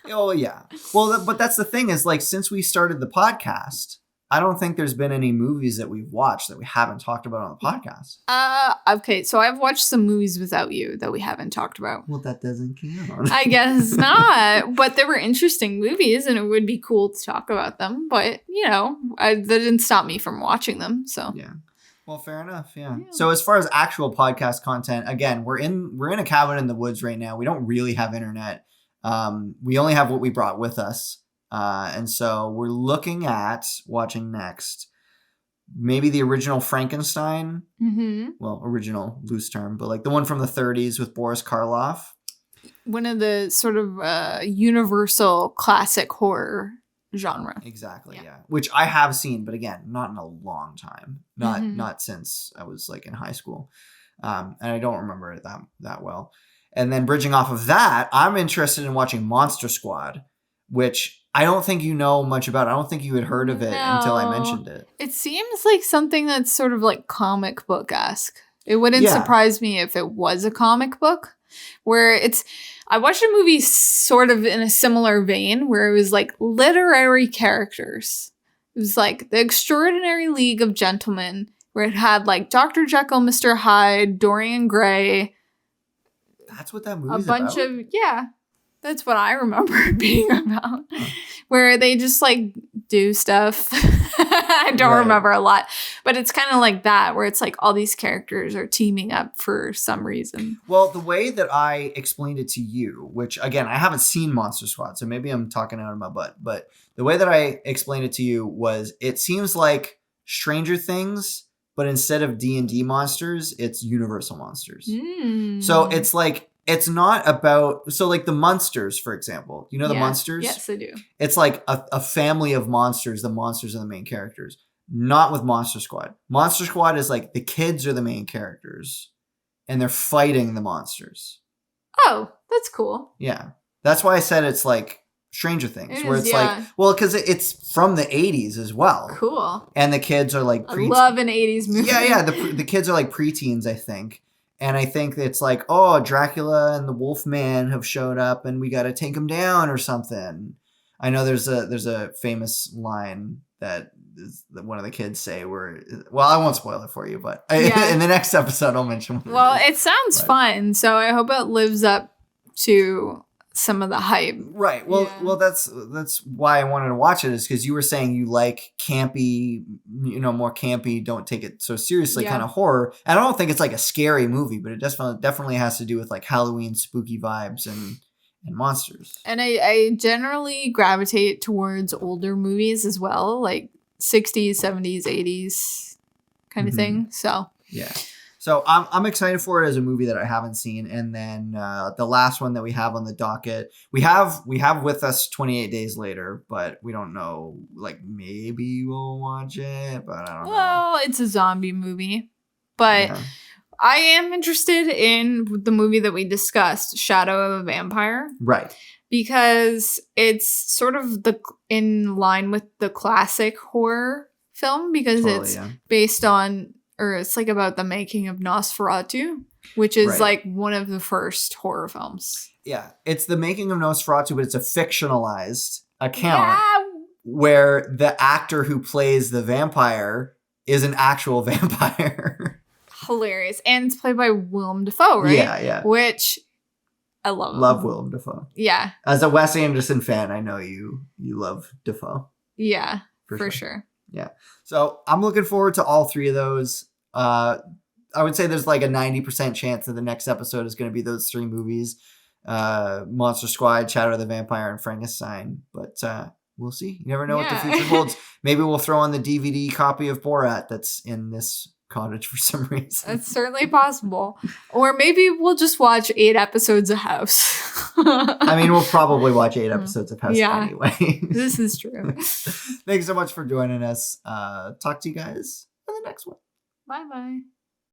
Oh, yeah. Well, but that's the thing is like since we started the podcast, I don't think there's been any movies that we've watched that we haven't talked about on the podcast. Okay, so I've watched some movies without you that we haven't talked about. Well, that doesn't count. I guess not, but they were interesting movies and it would be cool to talk about them. But, that didn't stop me from watching them, so. Yeah. Well, fair enough, yeah. So as far as actual podcast content, again, we're in a cabin in the woods right now. We don't really have internet. We only have what we brought with us. And so we're looking at watching next maybe the original Frankenstein. Mm-hmm. Well, original, loose term, but like the one from the 30s with Boris Karloff. One of the sort of universal classic horror genre. Exactly, yeah. Which I have seen, but again, not in a long time. Not since I was like in high school. And I don't remember it that well. And then bridging off of that, I'm interested in watching Monster Squad, which I don't think you know much about. I don't think you had heard of it until I mentioned it. It seems like something that's sort of like comic book-esque. It wouldn't surprise me if it was a comic book where I watched a movie sort of in a similar vein where it was like literary characters. It was like The Extraordinary League of Gentlemen where it had like Dr. Jekyll, Mr. Hyde, Dorian Gray. That's what that movie's about? That's what I remember it being about. Where they just like do stuff. I don't remember a lot. But it's kind of like that, where it's like all these characters are teaming up for some reason. Well, the way that I explained it to you, which again, I haven't seen Monster Squad, so maybe I'm talking out of my butt. But the way that I explained it to you was it seems like Stranger Things, but instead of D&D monsters, it's Universal monsters. So it's like, it's not about, so like the Munsters, for example. You know the Munsters? Yes, I do. It's like a family of monsters. The monsters are the main characters. Not with Monster Squad. Monster Squad is like the kids are the main characters and they're fighting the monsters. Oh, that's cool. Yeah. That's why I said it's like Stranger Things, where it's like, well, because it's from the 80s as well. Cool. And the kids are like... I love an 80s movie. Yeah. The kids are like preteens, I think. And I think it's like, oh, Dracula and the Wolfman have showed up and we got to take them down or something. I know there's a famous line that one of the kids say where, well, I won't spoil it for you, but in the next episode I'll mention. Well, it sounds fun, so I hope it lives up to some of the hype. Right. Well, Yeah. well, that's why I wanted to watch it, is because you were saying you like campy, more campy, don't take it so seriously Yeah. kind of horror. And I don't think it's like a scary movie, but it definitely has to do with like Halloween spooky vibes and monsters. And I generally gravitate towards older movies as well, like 60s, 70s, 80s kind of thing. So yeah. So I'm excited for it as a movie that I haven't seen. And then the last one that we have on the docket, we have with us 28 Days Later, but we don't know, like maybe we'll watch it, but I don't know. Well, it's a zombie movie. But Yeah. I am interested in the movie that we discussed, Shadow of a Vampire, Right. because it's sort of in line with the classic horror film, because Totally, it's yeah. based on, or it's like about the making of Nosferatu, which is Right. like one of the first horror films. Yeah. It's the making of Nosferatu, but it's a fictionalized account Yeah. where the actor who plays the vampire is an actual vampire. Hilarious. And it's played by Willem Dafoe, right? Yeah, yeah. Which I love him. Love Willem Dafoe. Yeah. As a Wes Anderson fan, I know you love Dafoe. Yeah. For For sure. sure. So I'm looking forward to all three of those. I would say there's like a 90% chance that the next episode is going to be those three movies. Monster Squad, Shadow of the Vampire, and Frankenstein. But we'll see. You never know what the Yeah. future holds. Maybe we'll throw on the DVD copy of Borat that's in this cottage for some reason. That's certainly possible. Or maybe we'll just watch 8 episodes of House. I mean, we'll probably watch 8 episodes of House Yeah. anyway. This is true. Thanks so much for joining us. Talk to you guys in the next one. Bye-bye.